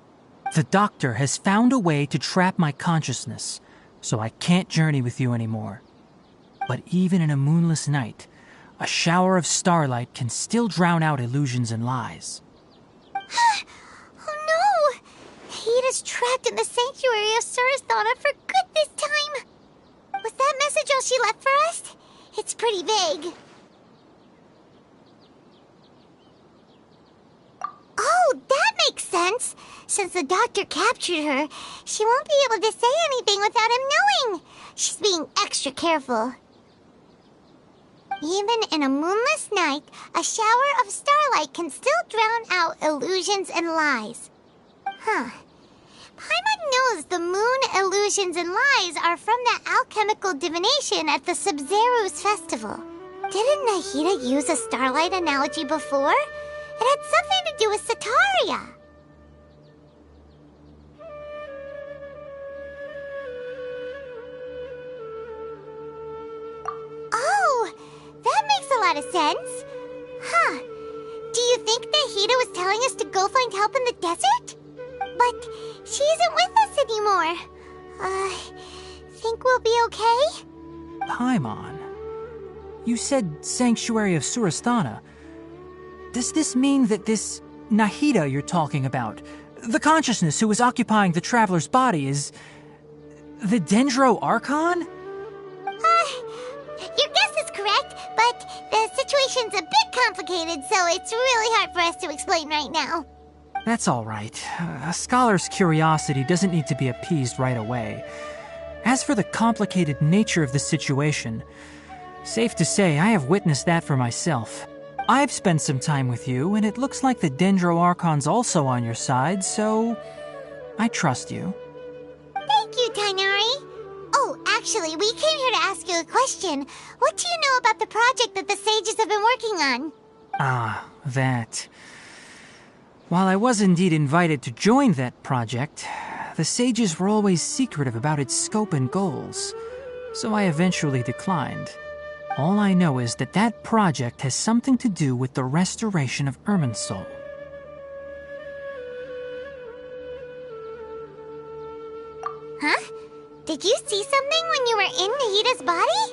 "The doctor has found a way to trap my consciousness, so I can't journey with you anymore. But even in a moonless night, a shower of starlight can still drown out illusions and lies."
Oh no! Nahida's trapped in the sanctuary of Suristhana for good this time. Was that message all she left for us? It's pretty vague. Oh, that makes sense. Since the doctor captured her, she won't be able to say anything without him knowing. She's being extra careful. Even in a moonless night, a shower of starlight can still drown out illusions and lies. Huh. Paimon knows the moon illusions and lies are from that alchemical divination at the Sub-Zeru's festival. Didn't Nahida use a starlight analogy before? It had something to do with Sataria. Oh, that makes a lot of sense. Huh. Do you think Nahida was telling us to go find help in the desert? But she isn't with us anymore. Think we'll be okay?
Paimon, you said Sanctuary of Suristhana. Does this mean that this Nahida you're talking about, the consciousness who is occupying the Traveler's body, is the Dendro Archon?
Your guess is correct, but the situation's a bit complicated, so it's really hard for us to explain right now.
That's all right. A scholar's curiosity doesn't need to be appeased right away. As for the complicated nature of the situation, safe to say I have witnessed that for myself. I've spent some time with you, and it looks like the Dendro Archon's also on your side, so I trust you.
Thank you, Tainari. Oh, actually, we came here to ask you a question. What do you know about the project that the sages have been working on?
Ah, that. While I was indeed invited to join that project, the sages were always secretive about its scope and goals, so I eventually declined. All I know is that that project has something to do with the restoration of Irminsul.
Huh? Did you see something when you were in Nahida's body?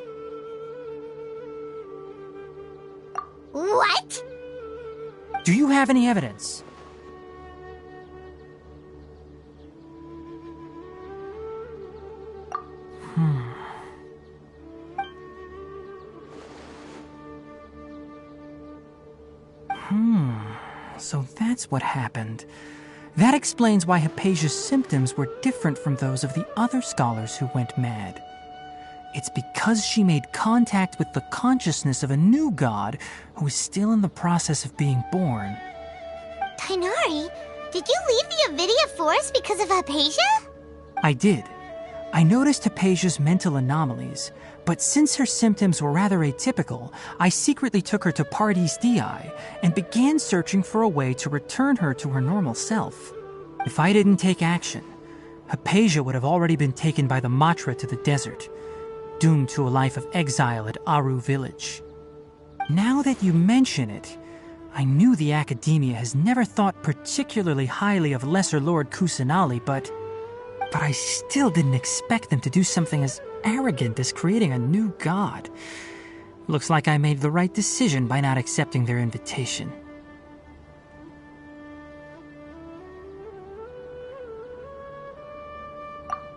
What?
Do you have any evidence? So that's what happened. That explains why Hypatia's symptoms were different from those of the other scholars who went mad. It's because she made contact with the consciousness of a new god who is still in the process of being born.
Tainari, did you leave the Avidia Forest because of Hypatia?
I did. I noticed Hypatia's mental anomalies, but since her symptoms were rather atypical, I secretly took her to Pardis Dii and began searching for a way to return her to her normal self. If I didn't take action, Hypatia would have already been taken by the Matra to the desert, doomed to a life of exile at Aru village. Now that you mention it, I knew the Academia has never thought particularly highly of Lesser Lord Kusanali, but I still didn't expect them to do something as arrogant as creating a new god. Looks like I made the right decision by not accepting their invitation.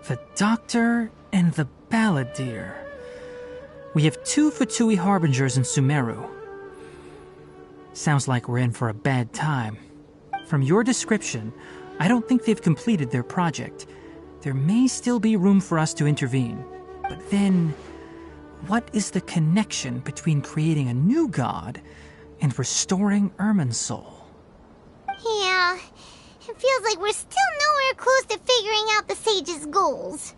The Doctor and the Balladeer. We have 2 Fatui Harbingers in Sumeru. Sounds like we're in for a bad time. From your description, I don't think they've completed their project. There may still be room for us to intervene. But then, what is the connection between creating a new god and restoring Irminsul?
Yeah, it feels like we're still nowhere close to figuring out the Sage's goals.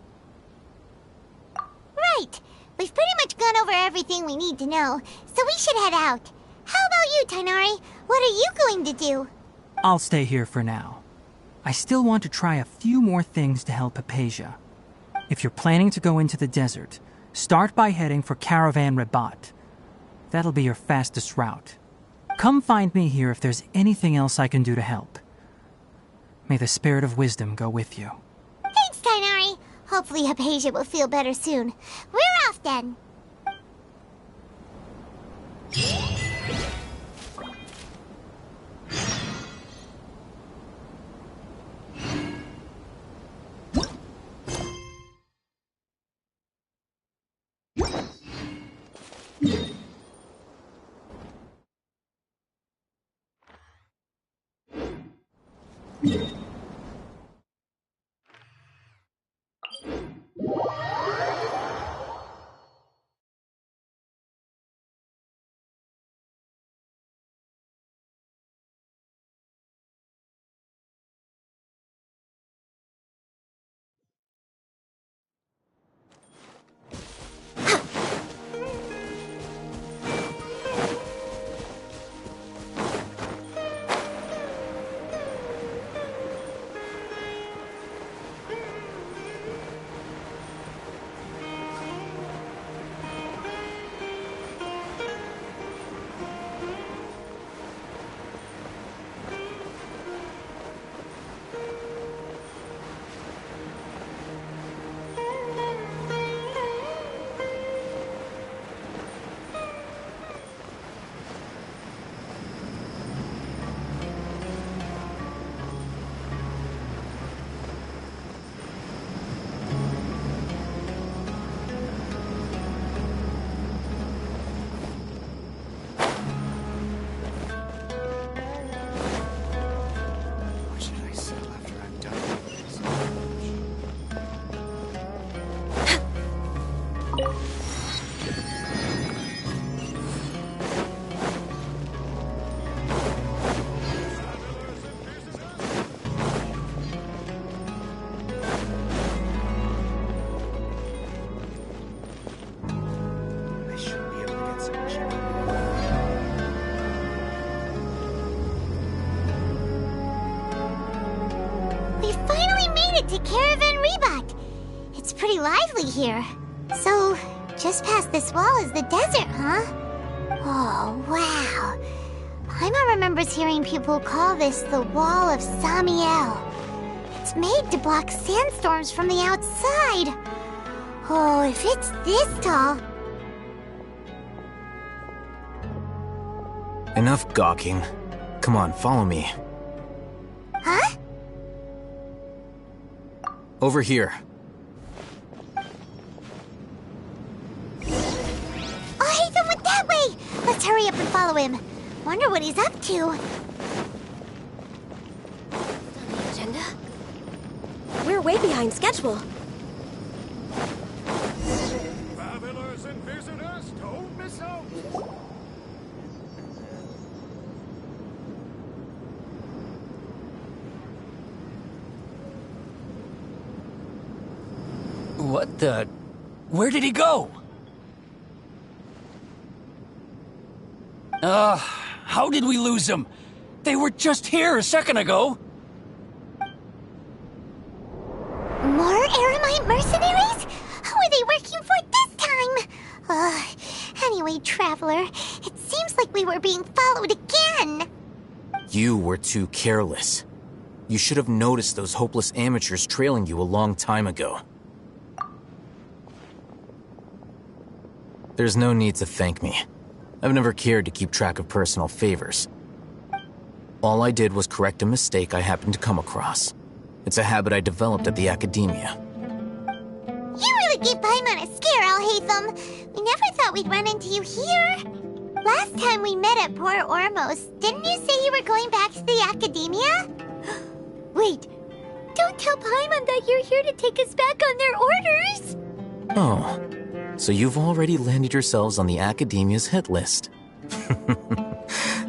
Right, we've pretty much gone over everything we need to know, so we should head out. How about you, Tighnari? What are you going to do?
I'll stay here for now. I still want to try a few more things to help Hypatia. If you're planning to go into the desert, start by heading for Caravan Rabat. That'll be your fastest route. Come find me here if there's anything else I can do to help. May the spirit of wisdom go with you.
Thanks, Tighnari. Hopefully Hypatia will feel better soon. We're off then. To Caravan Rabat. It's pretty lively here. So, just past this wall is the desert, huh? Oh, wow. Paimon remembers hearing people call this the Wall of Samiel. It's made to block sandstorms from the outside. Oh, if it's this tall...
Enough gawking. Come on, follow me.
Huh?
Over here.
Oh, Hatham went that way! Let's hurry up and follow him. Wonder what he's up to.
On the agenda? We're way behind schedule.
Travelers and visitors, don't miss out!
What the... Where did he go? How did we lose him? They were just here a second ago.
More Aramite mercenaries? Who are they working for this time? Anyway, Traveler, it seems like we were being followed again.
You were too careless. You should have noticed those hopeless amateurs trailing you a long time ago. There's no need to thank me. I've never cared to keep track of personal favors. All I did was correct a mistake I happened to come across. It's a habit I developed at the academia.
You really gave Paimon a scare, Alhaitham. We never thought we'd run into you here. Last time we met at Port Ormos, didn't you say you were going back to the academia? Wait, don't tell Paimon that you're here to take us back on their orders.
Oh, so you've already landed yourselves on the academia's hit list.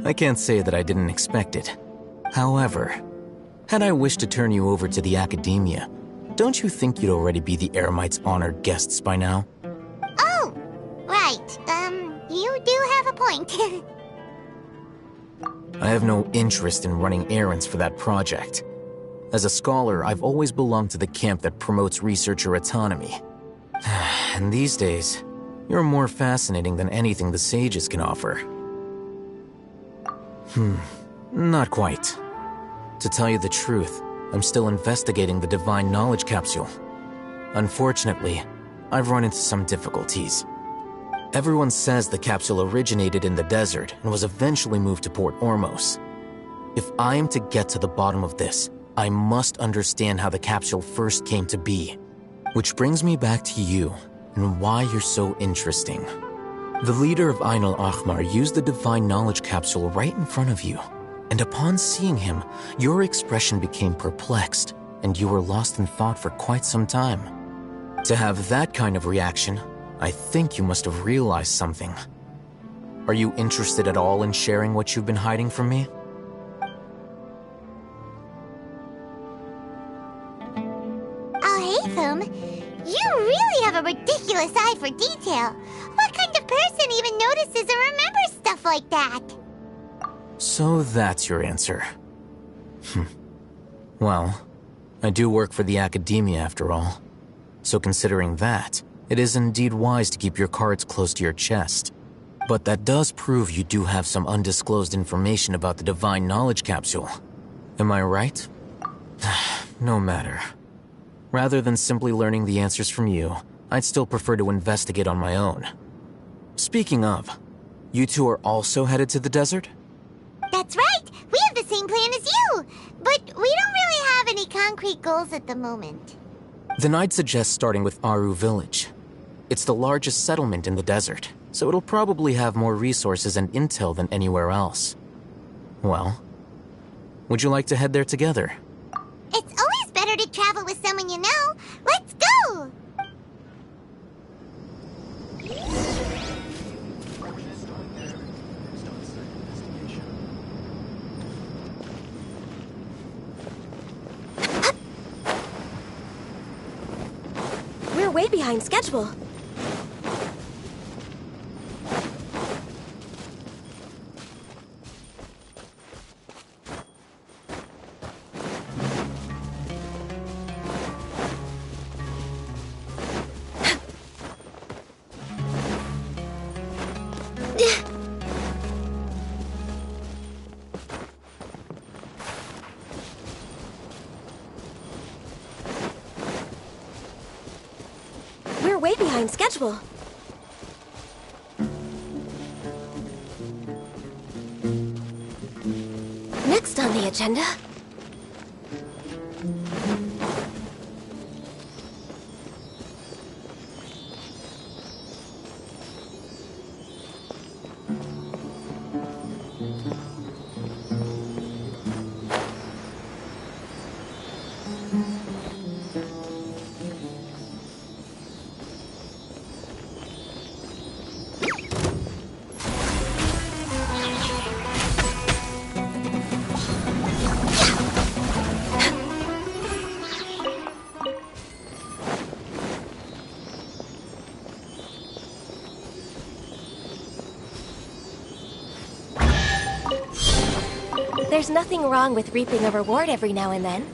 I can't say that I didn't expect it. However, had I wished to turn you over to the academia, don't you think you'd already be the Eremites' honored guests by now?
Oh, right. You do have a point.
I have no interest in running errands for that project. As a scholar, I've always belonged to the camp that promotes researcher autonomy. And these days, you're more fascinating than anything the sages can offer. Not quite. To tell you the truth, I'm still investigating the Divine Knowledge Capsule. Unfortunately, I've run into some difficulties. Everyone says the capsule originated in the desert and was eventually moved to Port Ormos. If I am to get to the bottom of this, I must understand how the capsule first came to be. Which brings me back to you, and why you're so interesting. The leader of Ain al-Ahmar used the Divine Knowledge Capsule right in front of you, and upon seeing him, your expression became perplexed, and you were lost in thought for quite some time. To have that kind of reaction, I think you must have realized something. Are you interested at all in sharing what you've been hiding from me?
Alhaitham, you really have a ridiculous eye for detail. What kind of person even notices and remembers stuff like that?
So that's your answer. Well, I do work for the academia after all. So considering that, it is indeed wise to keep your cards close to your chest. But that does prove you do have some undisclosed information about the Divine Knowledge Capsule. Am I right? No matter. Rather than simply learning the answers from you, I'd still prefer to investigate on my own. Speaking of, you two are also headed to the desert?
That's right! We have the same plan as you! But we don't really have any concrete goals at the moment.
Then I'd suggest starting with Aru Village. It's the largest settlement in the desert, so it'll probably have more resources and intel than anywhere else. Well, would you like to head there together?
It's always better to travel with someone you know. Let's go!
We're way behind schedule. We're way behind schedule. Next on the agenda... There's nothing wrong with reaping a reward every now and then.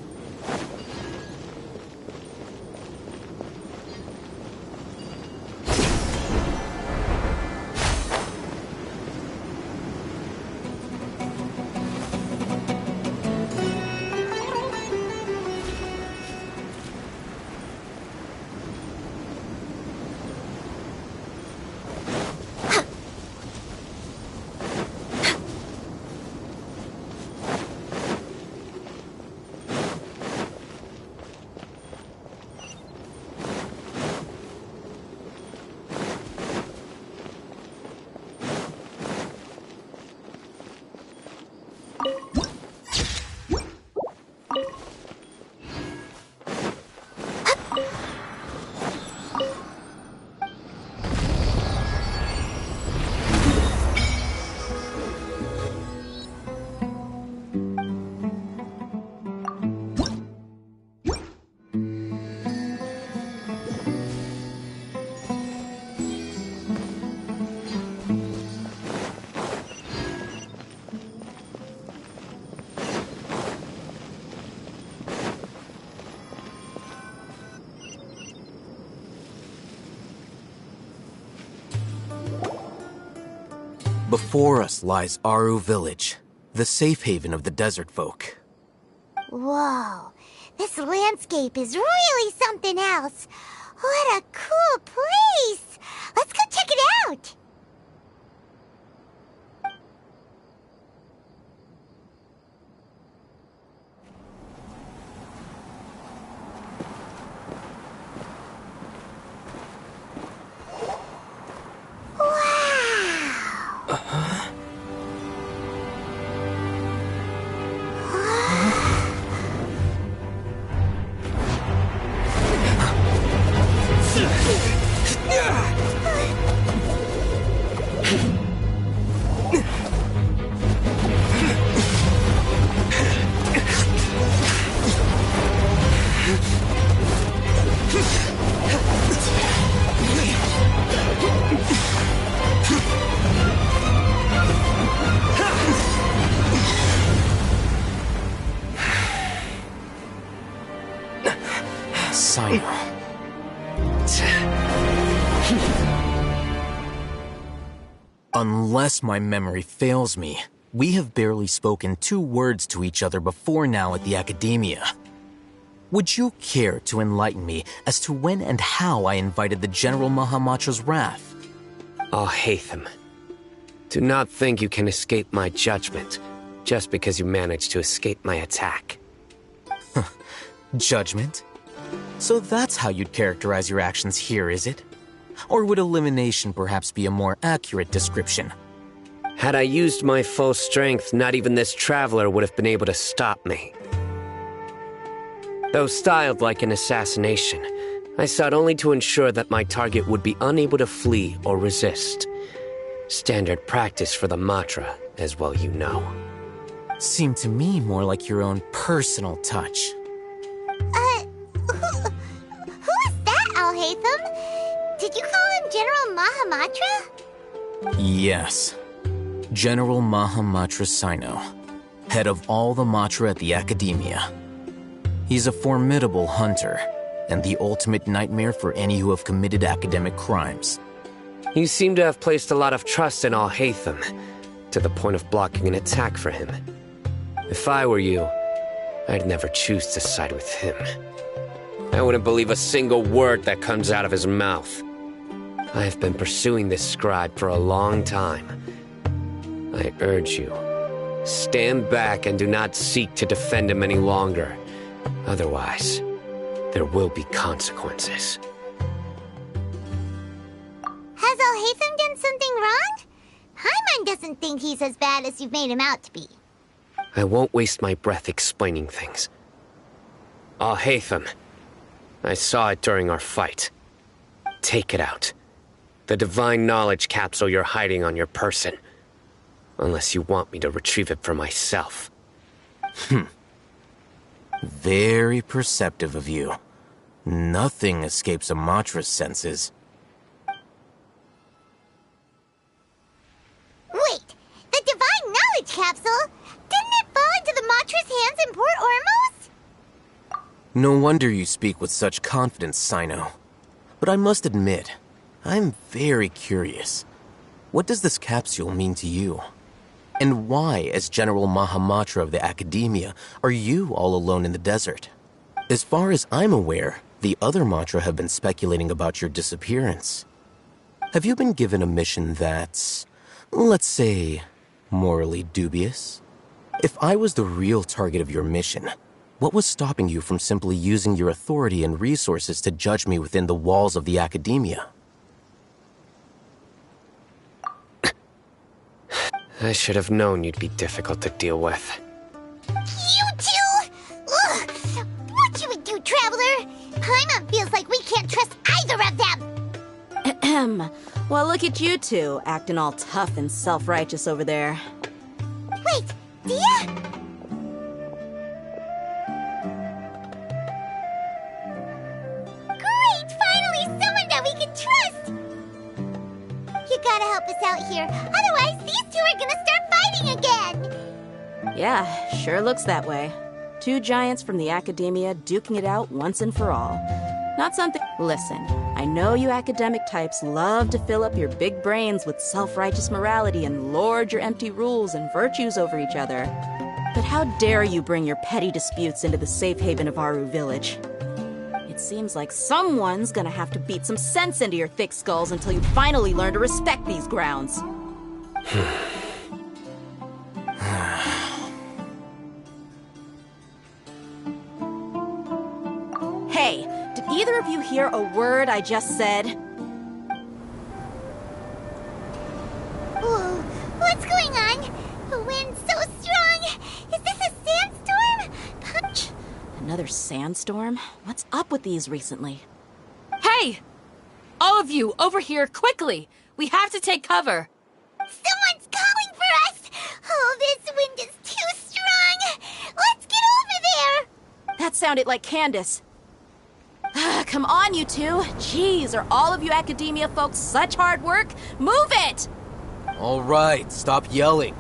Before us lies Aru Village, the safe haven of the desert folk.
Whoa, this landscape is really something else. What a cool place! Let's go check it out!
Unless my memory fails me, we have barely spoken 2 words to each other before now at the Academia. Would you care to enlighten me as to when and how I invited the General Mahamatra's wrath?
Alhaitham, do not think you can escape my judgment just because you managed to escape my attack.
Judgment? So that's how you'd characterize your actions here, is it? Or would elimination perhaps be a more accurate description?
Had I used my full strength, not even this traveler would have been able to stop me. Though styled like an assassination, I sought only to ensure that my target would be unable to flee or resist. Standard practice for the Matra, as well you know.
Seemed to me more like your own personal touch.
Who is that, Alhaitham? Did you call him General Mahamatra?
Yes. General Mahamatra Sino, head of all the Matra at the Academia. He's a formidable hunter, and the ultimate nightmare for any who have committed academic crimes.
You seem to have placed a lot of trust in Alhaitham, to the point of blocking an attack for him. If I were you, I'd never choose to side with him. I wouldn't believe a single word that comes out of his mouth. I have been pursuing this scribe for a long time. I urge you, stand back and do not seek to defend him any longer. Otherwise, there will be consequences.
Has Alhaitham done something wrong? Paimon doesn't think he's as bad as you've made him out to be.
I won't waste my breath explaining things. Alhaitham, I saw it during our fight. Take it out. The divine knowledge capsule you're hiding on your person. Unless you want me to retrieve it for myself.
Very perceptive of you. Nothing escapes a Matra's senses.
Wait, the divine knowledge capsule? Didn't it fall into the Matra's hands in Port Ormos?
No wonder you speak with such confidence, Sino. But I must admit, I'm very curious. What does this capsule mean to you? And why, as General Mahamatra of the Academia, are you all alone in the desert? As far as I'm aware, the other Matra have been speculating about your disappearance. Have you been given a mission that's, let's say, morally dubious? If I was the real target of your mission, what was stopping you from simply using your authority and resources to judge me within the walls of the Academia?
I should have known you'd be difficult to deal with.
You two? Ugh! What you would do, Traveler? Paimon feels like we can't trust either of them!
Ahem. Well, look at you two, acting all tough and self-righteous over there.
Wait, Dia? Great! Finally, someone that we can trust! You gotta help us out here, otherwise these two are gonna start fighting again!
Yeah, sure looks that way. 2 giants from the Academia duking it out once and for all. Not something... Listen,
I know you academic types love to fill up your big brains with self-righteous morality and lord your empty rules and virtues over each other. But how dare you bring your petty disputes into the safe haven of Aru Village? It seems like someone's gonna have to beat some sense into your thick skulls until you finally learn to respect these grounds. Hey, did either of you hear a word I just said?
Whoa, what's going on? The wind's so strong! Is this a sandstorm? Punch!
Another sandstorm? What's up with these recently?
Hey! All of you, over here, quickly! We have to take cover!
Someone's calling for us! Oh, this wind is too strong! Let's get over there!
That sounded like Candace. Come on, you two. Jeez, are all of you academia folks such hard work? Move it!
All right, stop yelling.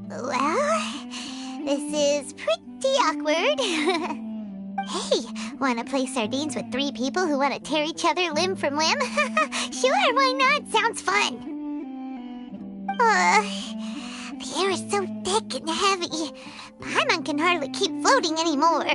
Well, this is pretty awkward. Hey, wanna play sardines with 3 people who wanna tear each other limb from limb? Sure, why not? Sounds fun. The air is so thick and heavy. Paimon can hardly keep floating anymore.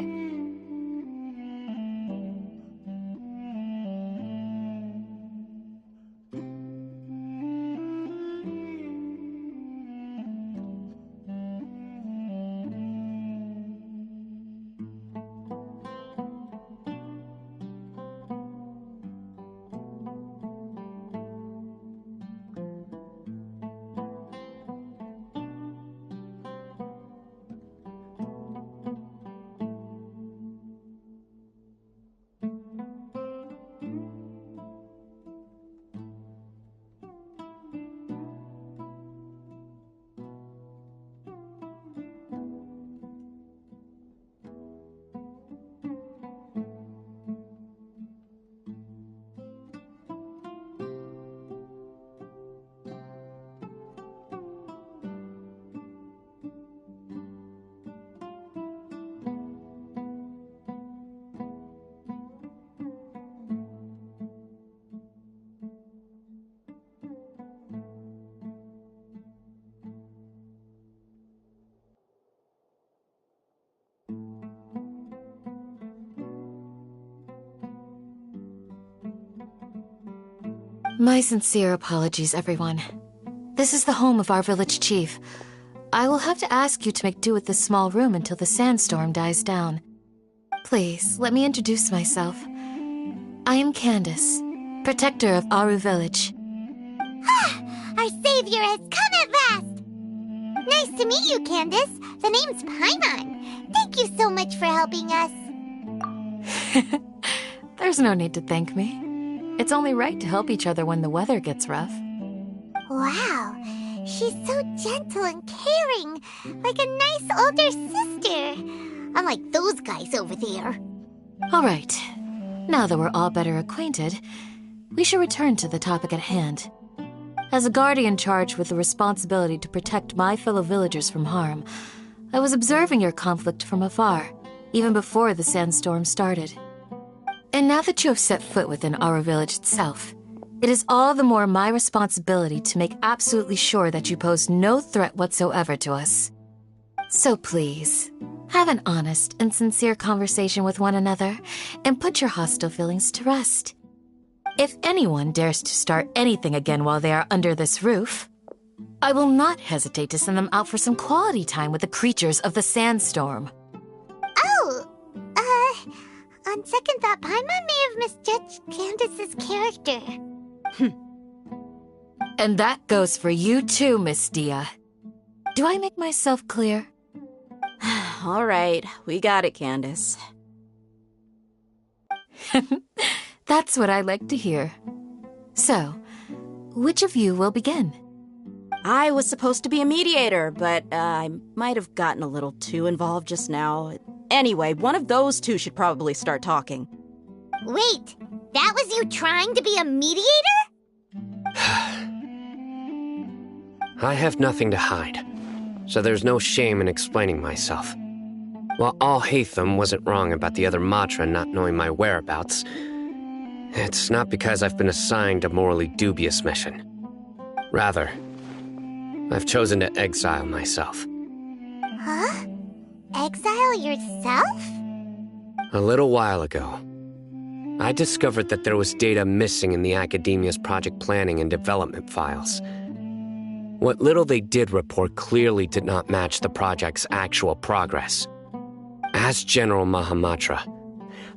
My sincere apologies, everyone. This is the home of our village chief. I will have to ask you to make do with this small room until the sandstorm dies down. Please, let me introduce myself. I am Candace, protector of Aru Village.
Our savior has come at last! Nice to meet you, Candace. The name's Paimon. Thank you so much for helping us.
There's no need to thank me. It's only right to help each other when the weather gets rough.
Wow, she's so gentle and caring, like a nice older sister. Unlike those guys over there.
All right. Now that we're all better acquainted, we should return to the topic at hand. As a guardian charged with the responsibility to protect my fellow villagers from harm, I was observing your conflict from afar, even before the sandstorm started. And now that you have set foot within our village itself, it is all the more my responsibility to make absolutely sure that you pose no threat whatsoever to us. So please, have an honest and sincere conversation with one another, and put your hostile feelings to rest. If anyone dares to start anything again while they are under this roof, I will not hesitate to send them out for some quality time with the creatures of the sandstorm.
Oh, On second thought, Paimon may have misjudged Candace's character.
And that goes for you too, Miss Dia. Do I make myself clear?
All right, we got it, Candace.
That's what I like to hear. So, which of you will begin?
I was supposed to be a mediator, but I might have gotten a little too involved just now. Anyway, one of those two should probably start talking.
Wait, that was you trying to be a mediator?
I have nothing to hide, so there's no shame in explaining myself. While Al-Haytham wasn't wrong about the other Matra not knowing my whereabouts, it's not because I've been assigned a morally dubious mission. Rather, I've chosen to exile myself.
Huh? Exile yourself?
A little while ago, I discovered that there was data missing in the Academia's project planning and development files. What little they did report clearly did not match the project's actual progress. As General Mahamatra,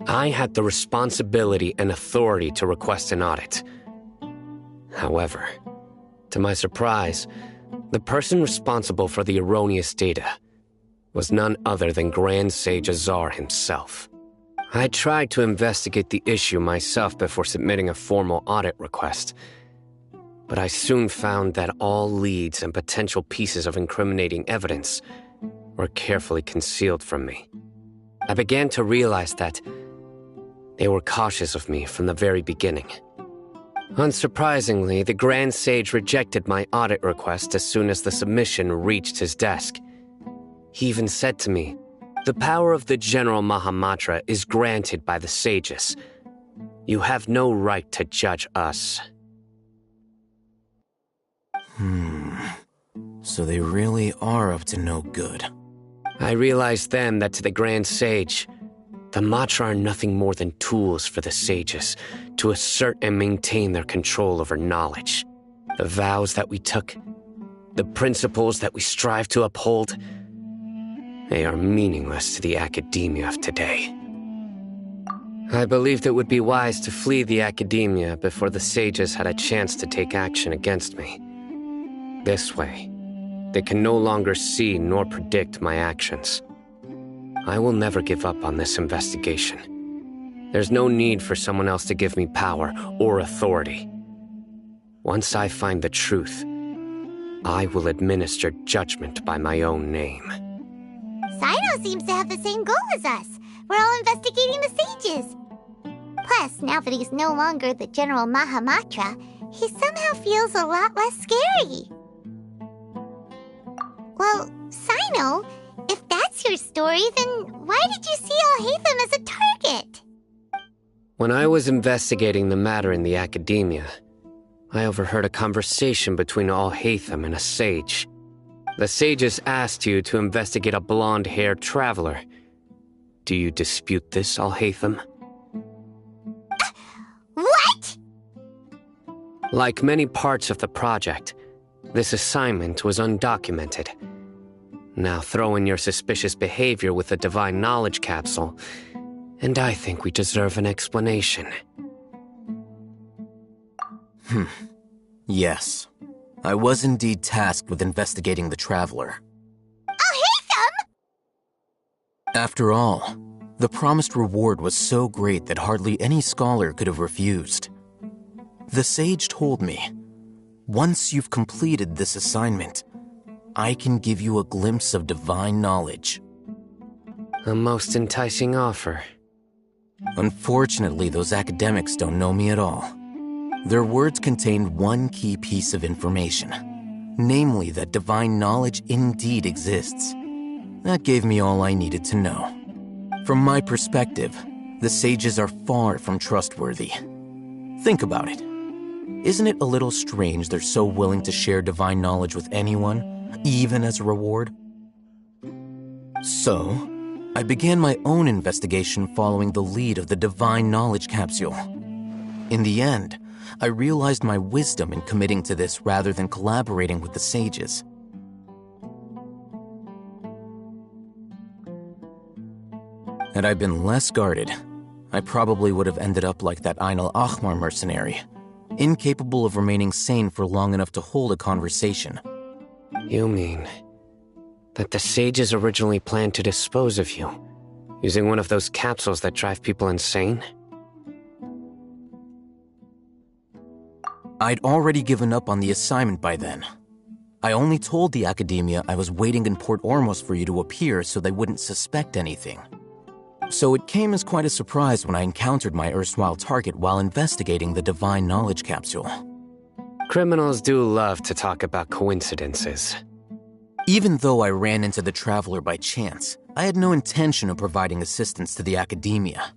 I had the responsibility and authority to request an audit. However, to my surprise, the person responsible for the erroneous data was none other than Grand Sage Azar himself. I tried to investigate the issue myself before submitting a formal audit request, but I soon found that all leads and potential pieces of incriminating evidence were carefully concealed from me. I began to realize that they were cautious of me from the very beginning. Unsurprisingly, the Grand Sage rejected my audit request as soon as the submission reached his desk. He even said to me, "The power of the General Mahamatra is granted by the sages. You have no right to judge us."
So they really are up to no good.
I realized then that to the Grand Sage, the Matra are nothing more than tools for the sages to assert and maintain their control over knowledge. The vows that we took, the principles that we strive to uphold, they are meaningless to the academia of today. I believed it would be wise to flee the academia before the sages had a chance to take action against me. This way, they can no longer see nor predict my actions. I will never give up on this investigation. There's no need for someone else to give me power or authority. Once I find the truth, I will administer judgment by my own name.
Sino seems to have the same goal as us. We're all investigating the sages. Plus, now that he's no longer the General Mahamatra, he somehow feels a lot less scary. Well, Sino, if that's your story, then why did you see Al-Haytham as a target?
When I was investigating the matter in the academia, I overheard a conversation between Al-Haytham and a sage. The sages asked you to investigate a blonde-haired traveler. Do you dispute this, Al-Haytham?
What?
Like many parts of the project, this assignment was undocumented. Now throw in your suspicious behavior with the Divine Knowledge Capsule, and I think we deserve an explanation.
Yes. I was indeed tasked with investigating the Traveler.
Al-Haytham!
After all, the promised reward was so great that hardly any scholar could have refused. The sage told me, once you've completed this assignment, I can give you a glimpse of divine knowledge.
A most enticing offer.
Unfortunately, those academics don't know me at all. Their words contained one key piece of information, namely that divine knowledge indeed exists. That gave me all I needed to know. From my perspective, the sages are far from trustworthy. Think about it. Isn't it a little strange they're so willing to share divine knowledge with anyone, even as a reward? So, I began my own investigation following the lead of the Divine Knowledge Capsule. In the end, I realized my wisdom in committing to this rather than collaborating with the sages. Had I been less guarded, I probably would have ended up like that Einal Ahmar mercenary, incapable of remaining sane for long enough to hold a conversation.
You mean that the sages originally planned to dispose of you, using one of those capsules that drive people insane?
I'd already given up on the assignment by then. I only told the Academia I was waiting in Port Ormos for you to appear so they wouldn't suspect anything. So it came as quite a surprise when I encountered my erstwhile target while investigating the Divine Knowledge Capsule.
Criminals do love to talk about coincidences.
Even though I ran into the Traveler by chance, I had no intention of providing assistance to the Academia.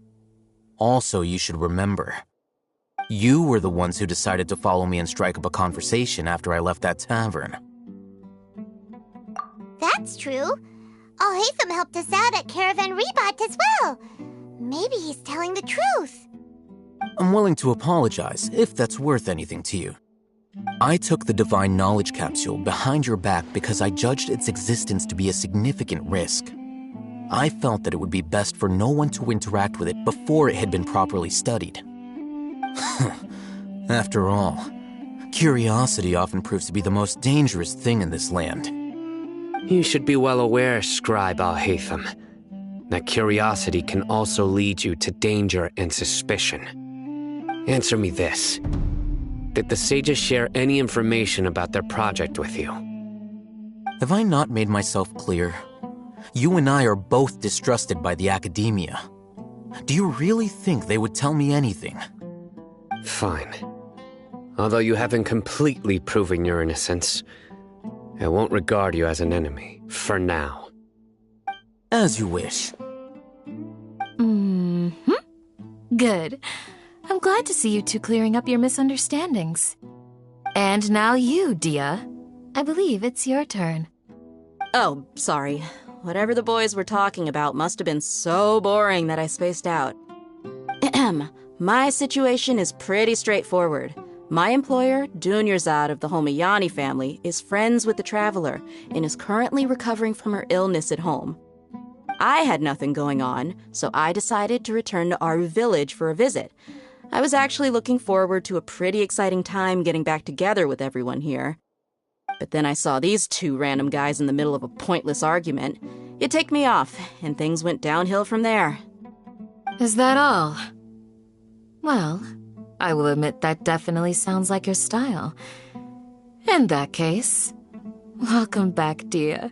Also, you should remember, you were the ones who decided to follow me and strike up a conversation after I left that tavern.
That's true. Al-Haytham helped us out at Caravan Rebat as well. Maybe he's telling the truth.
I'm willing to apologize if that's worth anything to you. I took the Divine Knowledge Capsule behind your back because I judged its existence to be a significant risk. I felt that it would be best for no one to interact with it before it had been properly studied. After all, curiosity often proves to be the most dangerous thing in this land.
You should be well aware, Scribe Al-Haytham, that curiosity can also lead you to danger and suspicion. Answer me this. Did the sages share any information about their project with you?
Have I not made myself clear? You and I are both distrusted by the Academia. Do you really think they would tell me anything?
Fine. Although you haven't completely proven your innocence, I won't regard you as an enemy, for now.
As you wish.
Good. I'm glad to see you two clearing up your misunderstandings. And now you, Dia. I believe it's your turn.
Oh, sorry. Whatever the boys were talking about must have been so boring that I spaced out. My situation is pretty straightforward. My employer, Dunyarzad of the Homayani family, is friends with the Traveler and is currently recovering from her illness at home. I had nothing going on, so I decided to return to Aru village for a visit. I was actually looking forward to a pretty exciting time getting back together with everyone here. But then I saw these two random guys in the middle of a pointless argument. It ticked me off, and things went downhill from there.
Is that all? Well, I will admit that definitely sounds like your style. In that case, welcome back, Dia.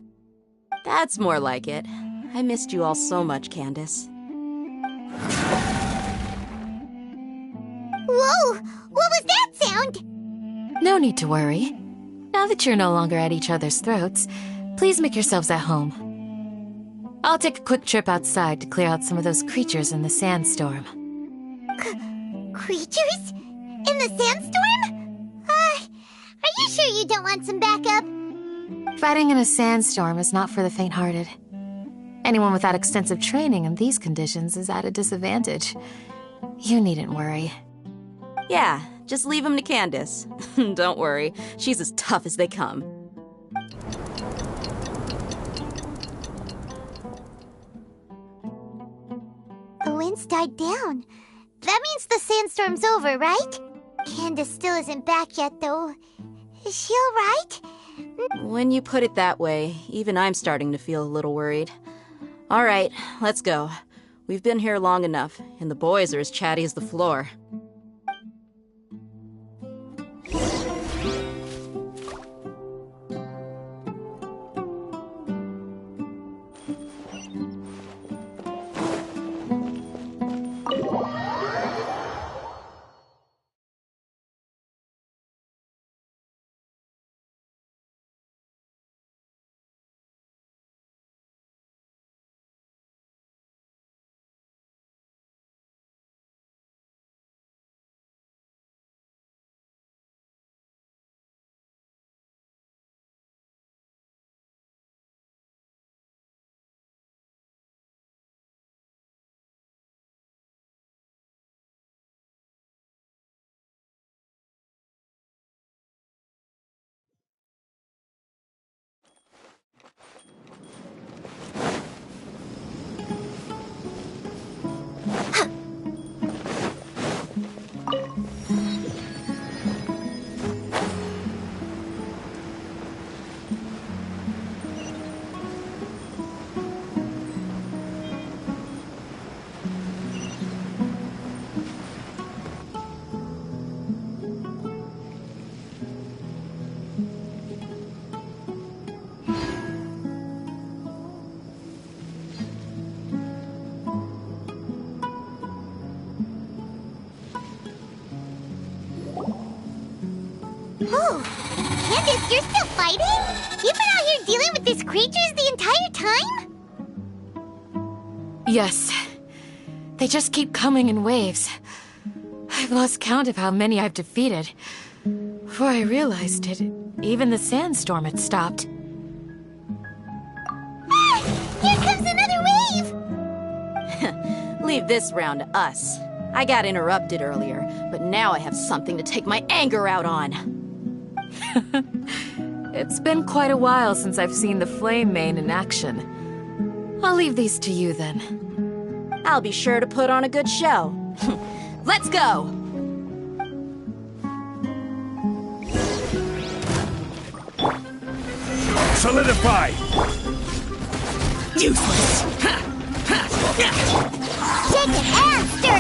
That's more like it. I missed you all so much, Candace.
Whoa! What was that sound?
No need to worry. Now that you're no longer at each other's throats, please make yourselves at home. I'll take a quick trip outside to clear out some of those creatures in the sandstorm.
Creatures? In the sandstorm? Are you sure you don't want some backup?
Fighting in a sandstorm is not for the faint-hearted. Anyone without extensive training in these conditions is at a disadvantage. You needn't worry.
Yeah, just leave him to Candace. Don't worry, she's as tough as they come.
The wind's died down. That means the sandstorm's over, right? Candace still isn't back yet, though. Is she alright?
When you put it that way, even I'm starting to feel a little worried. All right, let's go. We've been here long enough, and the boys are as chatty as the floor.
creatures the entire time?
Yes. They just keep coming in waves. I've lost count of how many I've defeated. Before I realized it, even the sandstorm had stopped.
Ah! Here comes another wave!
Leave this round to us. I got interrupted earlier, but now I have something to take my anger out on.
It's been quite a while since I've seen the Flame Mane in action. I'll leave these to you then.
I'll be sure to put on a good show. Let's go!
Solidify!
Useless! Shake it and stir!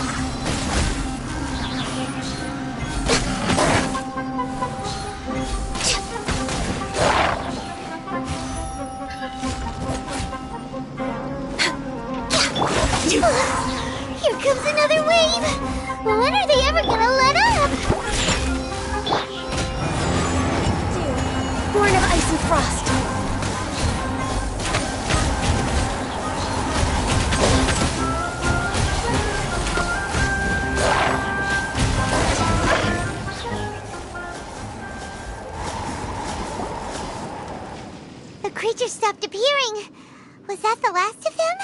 Here comes another wave! When are they ever gonna let up?
Born of ice and frost.
The creatures stopped appearing. Was that the last of them?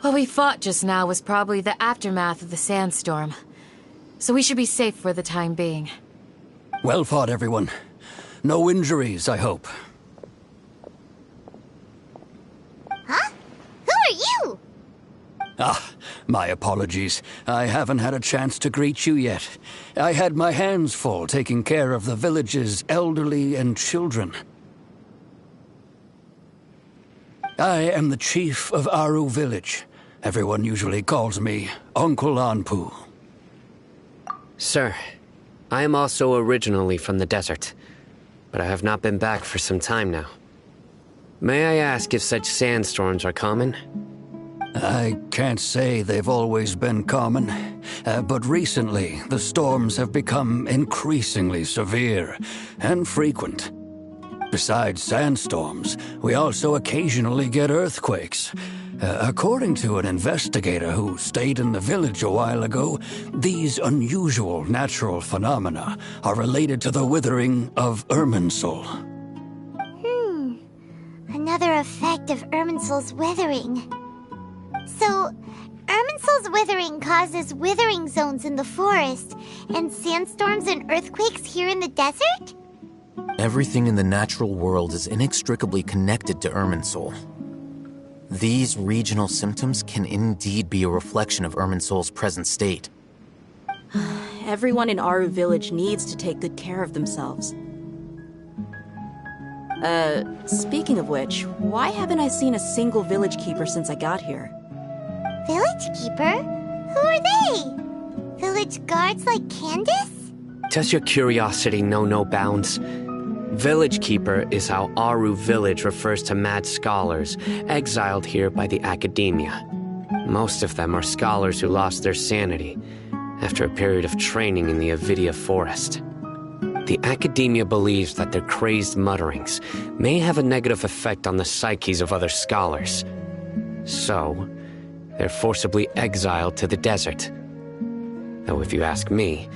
What we fought just now was probably the aftermath of the sandstorm. So we should be safe for the time being.
Well fought, everyone. No injuries, I hope.
Huh? Who are you?
Ah, my apologies. I haven't had a chance to greet you yet. I had my hands full taking care of the village's elderly and children. I am the chief of Aru village. Everyone usually calls me Uncle Anpu.
Sir, I am also originally from the desert, but I have not been back for some time now. May I ask if such sandstorms are common?
I can't say they've always been common, but recently the storms have become increasingly severe and frequent. Besides sandstorms, we also occasionally get earthquakes. According to an investigator who stayed in the village a while ago, these unusual natural phenomena are related to the withering of Irminsul.
Another effect of Irminsul's withering. So, Irminsul's withering causes withering zones in the forest, and sandstorms and earthquakes here in the desert?
Everything in the natural world is inextricably connected to Irminsul. These regional symptoms can indeed be a reflection of Irminsul's present state.
Everyone in Aru village needs to take good care of themselves. Speaking of which, why haven't I seen a single village keeper since I got here?
Village keeper? Who are they? Village guards like Candace?
Does your curiosity know no bounds? Village Keeper is how Aru village refers to mad scholars exiled here by the academia. Most of them are scholars who lost their sanity after a period of training in the Avidia forest. The academia believes that their crazed mutterings may have a negative effect on the psyches of other scholars. So, they're forcibly exiled to the desert. Though if you ask me,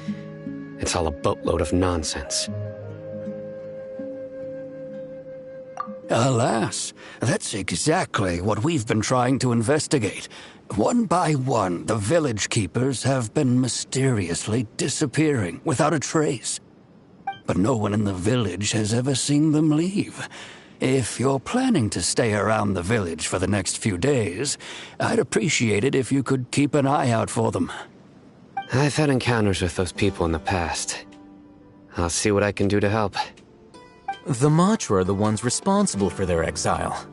it's all a boatload of nonsense.
Alas, that's exactly what we've been trying to investigate. One by one, the village keepers have been mysteriously disappearing without a trace. But no one in the village has ever seen them leave. If you're planning to stay around the village for the next few days, I'd appreciate it if you could keep an eye out for them.
I've had encounters with those people in the past. I'll see what I can do to help.
The Matra are the ones responsible for their exile.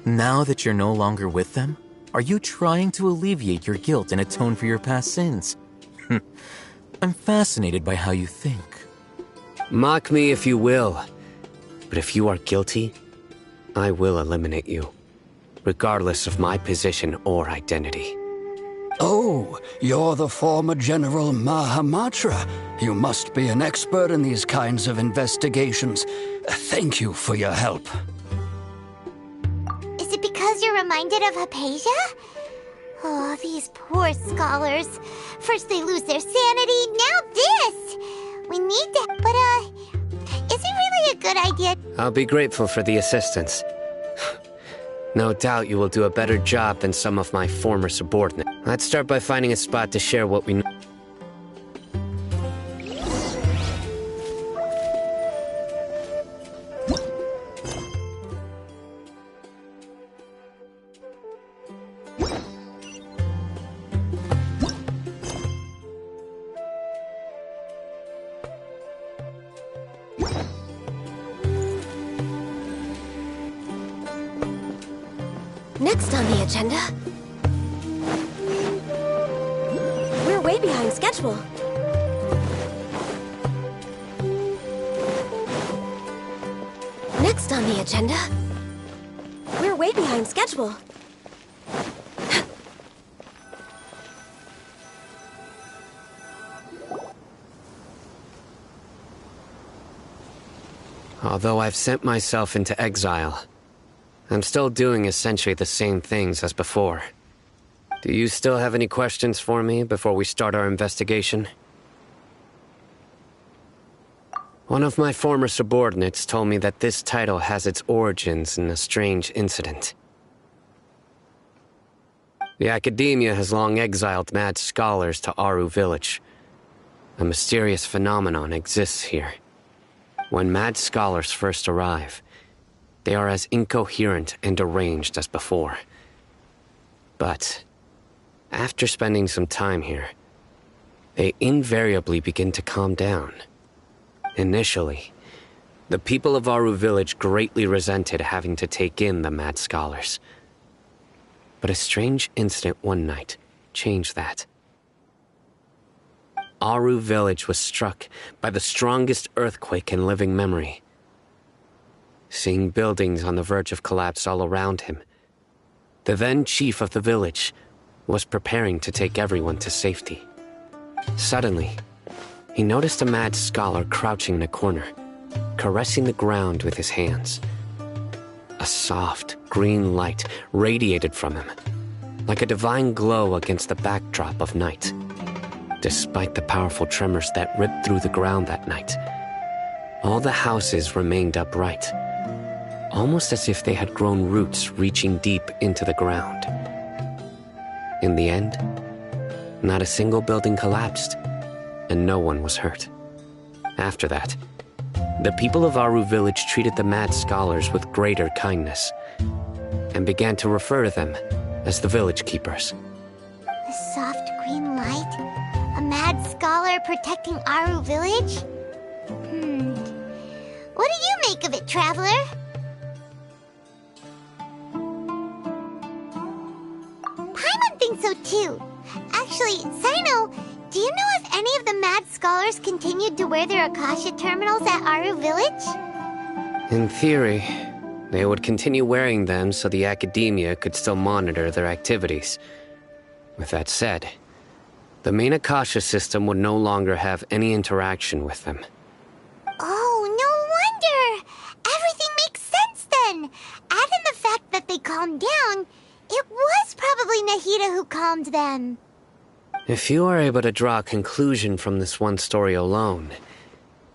Now that you're no longer with them, are you trying to alleviate your guilt and atone for your past sins? I'm fascinated by how you think.
Mock me if you will, but if you are guilty, I will eliminate you, regardless of my position or identity.
Oh, you're the former General Mahamatra. You must be an expert in these kinds of investigations. Thank you for your help.
ever reminded of Hypatia? Oh, these poor scholars. First they lose their sanity, now this! We need to... But, is it really a good idea?
I'll be grateful for the assistance. No doubt you will do a better job than some of my former subordinates. Let's start by finding a spot to share what we know.
Next on the agenda... We're way behind schedule. Next on the agenda... We're way behind schedule.
Although I've sent myself into exile, I'm still doing essentially the same things as before. Do you still have any questions for me before we start our investigation? One of my former subordinates told me that this title has its origins in a strange incident. The Academia has long exiled mad scholars to Aru Village. A mysterious phenomenon exists here. When mad scholars first arrive, they are as incoherent and deranged as before. But after spending some time here, they invariably begin to calm down. Initially, the people of Aru Village greatly resented having to take in the mad scholars. But a strange incident one night changed that. Aru Village was struck by the strongest earthquake in living memory. Seeing buildings on the verge of collapse all around him, the then chief of the village was preparing to take everyone to safety. Suddenly, he noticed a mad scholar crouching in a corner, caressing the ground with his hands. A soft, green light radiated from him, like a divine glow against the backdrop of night. Despite the powerful tremors that ripped through the ground that night, all the houses remained upright, almost as if they had grown roots reaching deep into the ground. In the end, not a single building collapsed, and no one was hurt. After that, the people of Aru Village treated the mad scholars with greater kindness, and began to refer to them as the village keepers.
A soft green light? A mad scholar protecting Aru Village? What do you make of it, traveler? Paimon thinks so too. Actually, Sino, do you know if any of the mad scholars continued to wear their Akasha terminals at Aru Village?
In theory, they would continue wearing them so the Academia could still monitor their activities. With that said, the main Akasha system would no longer have any interaction with them.
Oh, no wonder! Everything makes sense then! Add in the fact that they calmed down, it was probably Nahida who calmed them.
If you are able to draw a conclusion from this one story alone,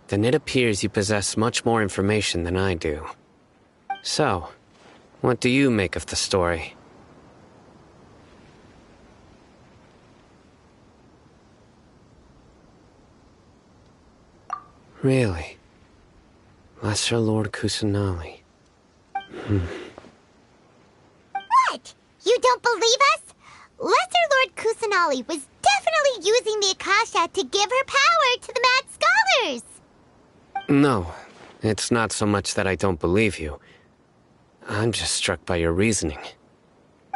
then it appears you possess much more information than I do. So, what do you make of the story? Really? Lesser Lord Kusanali.
What? You don't believe us? Lesser Lord Kusanali was definitely using the Akasha to give her power to the mad scholars!
No, it's not so much that I don't believe you. I'm just struck by your reasoning.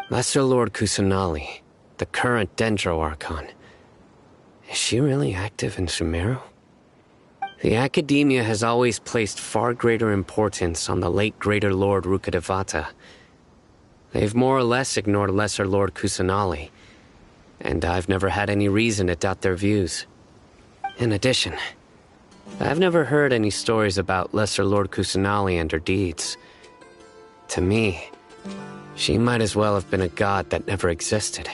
Lesser Lord Kusanali, the current Dendro Archon, is she really active in Sumeru? The Academia has always placed far greater importance on the late Greater Lord Rukkhadevata. They've more or less ignored Lesser Lord Kusanali, and I've never had any reason to doubt their views. In addition, I've never heard any stories about Lesser Lord Kusanali and her deeds. To me, She might as well have been a god that never existed.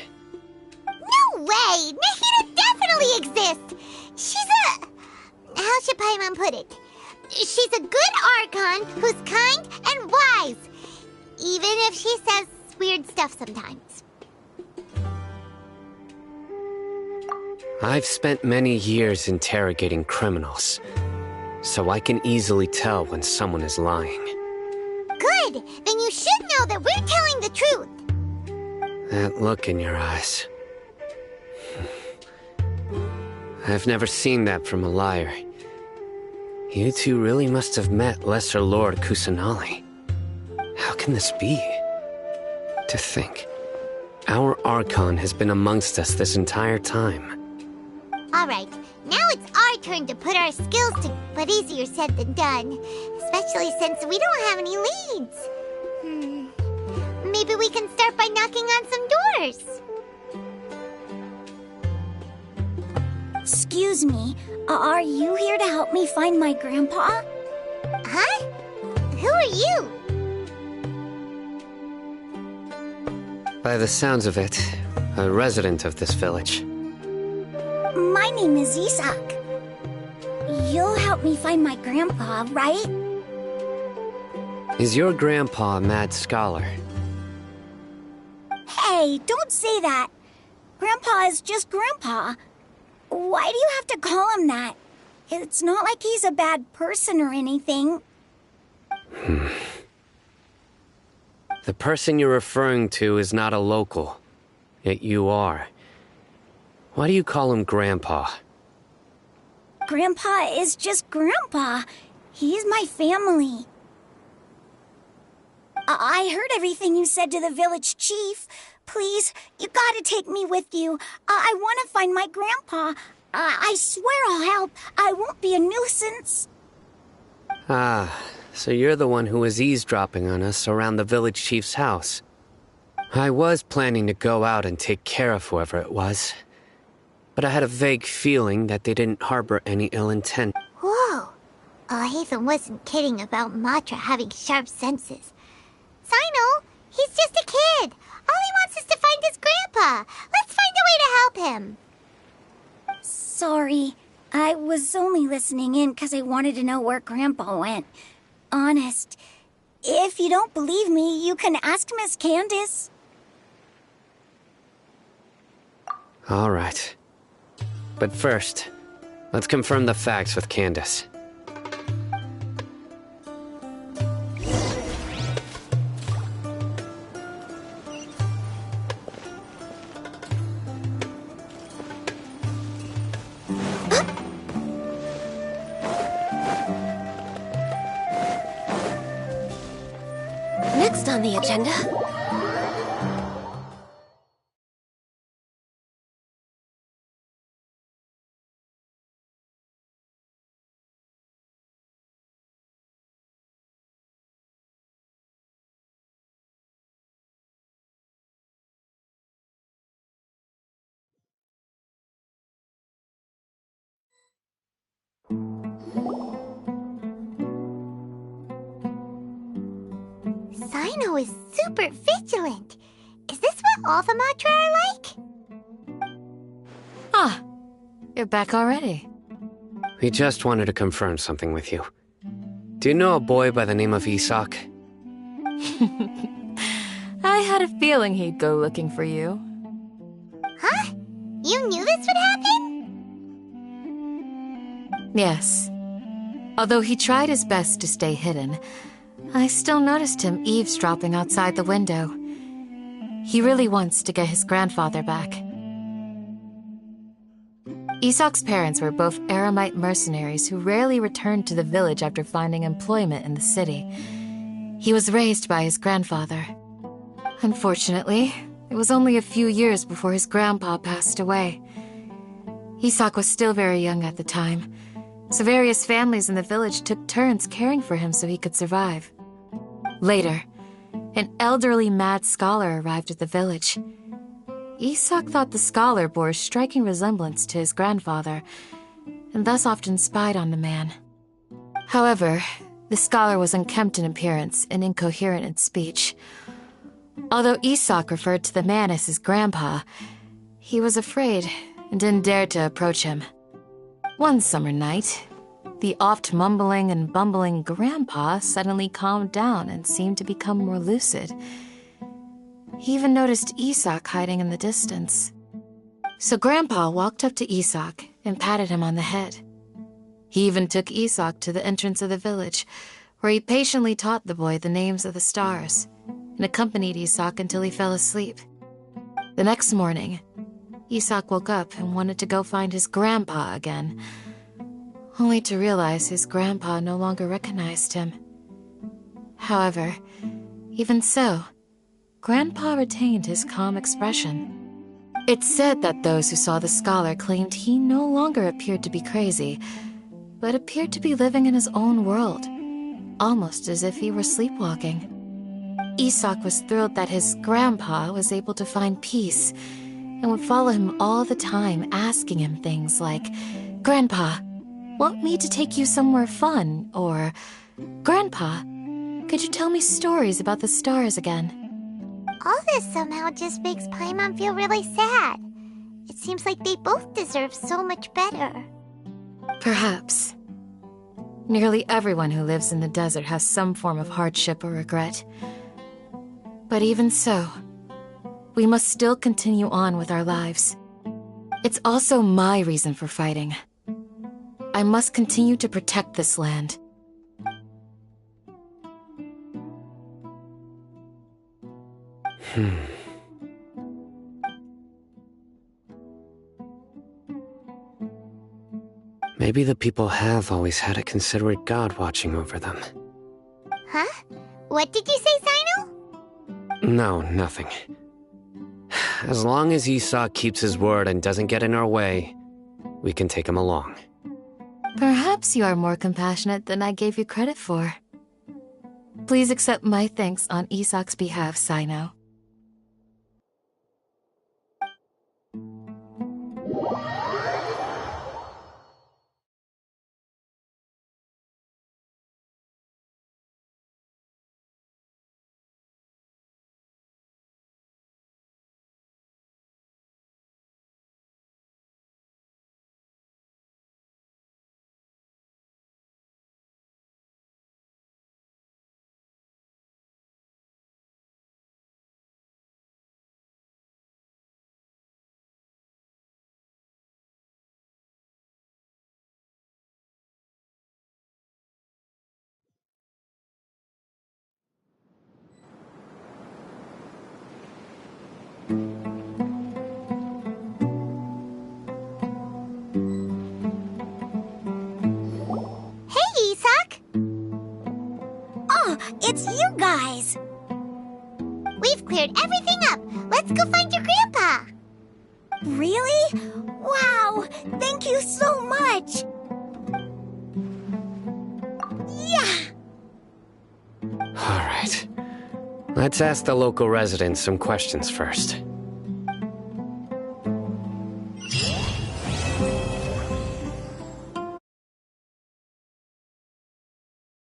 No way! Nahida definitely exists! She's a... How should Paimon put it? She's a good Archon who's kind and wise. Even if she says weird stuff sometimes.
I've spent many years interrogating criminals, so I can easily tell when someone is lying.
Good! Then you should know that we're telling the truth.
That look in your eyes. I've never seen that from a liar. You two really must have met Lesser Lord Kusanali. How can this be? To think, our Archon has been amongst us this entire time.
Alright, now it's our turn to put our skills to... But easier said than done. Especially since we don't have any leads. Maybe we can start by knocking on some doors.
Excuse me, are you here to help me find my grandpa?
Huh? Who are you?
By the sounds of it, a resident of this village.
My name is Isak. You'll help me find my grandpa, right?
Is your grandpa a mad scholar?
Hey, don't say that. Grandpa is just Grandpa. Why do you have to call him that? It's not like he's a bad person or anything.
The person you're referring to is not a local, yet you are. Why do you call him Grandpa?
Grandpa is just Grandpa. He's my family. I heard everything you said to the village chief. Please, you gotta take me with you. I want to find my grandpa. I swear I'll help. I won't be a nuisance.
Ah, so you're the one who was eavesdropping on us around the village chief's house. I was planning to go out and take care of whoever it was, but I had a vague feeling that they didn't harbor any ill intent.
Whoa. Hatham wasn't kidding about Matra having sharp senses. Sino, he's just a kid. All he wants is to find his grandpa. Let's find a way to help him.
Sorry. I was only listening in because I wanted to know where Grandpa went. Honest. If you don't believe me, you can ask Miss Candace.
All right. But first, let's confirm the facts with Candace.
Next on the agenda...
Sino is super vigilant. Is this what all the Matra are like?
Ah, you're back already.
We just wanted to confirm something with you. Do you know a boy by the name of Isak?
I had a feeling he'd go looking for you.
Huh? You knew this would happen?
Yes. Although he tried his best to stay hidden, I still noticed him eavesdropping outside the window. He really wants to get his grandfather back. Isak's parents were both Aramite mercenaries who rarely returned to the village after finding employment in the city. He was raised by his grandfather. Unfortunately, it was only a few years before his grandpa passed away. Isak was still very young at the time, so various families in the village took turns caring for him so he could survive. Later, an elderly mad scholar arrived at the village. Isak thought the scholar bore a striking resemblance to his grandfather, and thus often spied on the man. However, the scholar was unkempt in appearance and incoherent in speech. Although Isak referred to the man as his grandpa, he was afraid and didn't dare to approach him. One summer night, the oft mumbling and bumbling grandpa suddenly calmed down and seemed to become more lucid. He even noticed Isak hiding in the distance. So Grandpa walked up to Isak and patted him on the head. He even took Isak to the entrance of the village, where he patiently taught the boy the names of the stars and accompanied Isak until he fell asleep. The next morning, Isak woke up and wanted to go find his grandpa again, only to realize his grandpa no longer recognized him. However, even so, Grandpa retained his calm expression. It's said that those who saw the scholar claimed he no longer appeared to be crazy, but appeared to be living in his own world, almost as if he were sleepwalking. Isak was thrilled that his grandpa was able to find peace and would follow him all the time, asking him things like, "Grandpa, want me to take you somewhere fun?" Or, "Grandpa, could you tell me stories about the stars again?"
All this somehow just makes Paimon feel really sad. It seems like they both deserve so much better.
Perhaps. Nearly everyone who lives in the desert has some form of hardship or regret. But even so, we must still continue on with our lives. It's also my reason for fighting. I must continue to protect this land.
Maybe the people have always had a considerate god watching over them.
Huh? What did you say, Sino?
No, nothing. As long as Isak keeps his word and doesn't get in our way, we can take him along.
Perhaps you are more compassionate than I gave you credit for. Please accept my thanks on Isak's behalf, Sino.
It's you guys! We've cleared everything up. Let's go find your grandpa.
Really? Wow! Thank you so much! Yeah!
All right. Let's ask the local residents some questions first.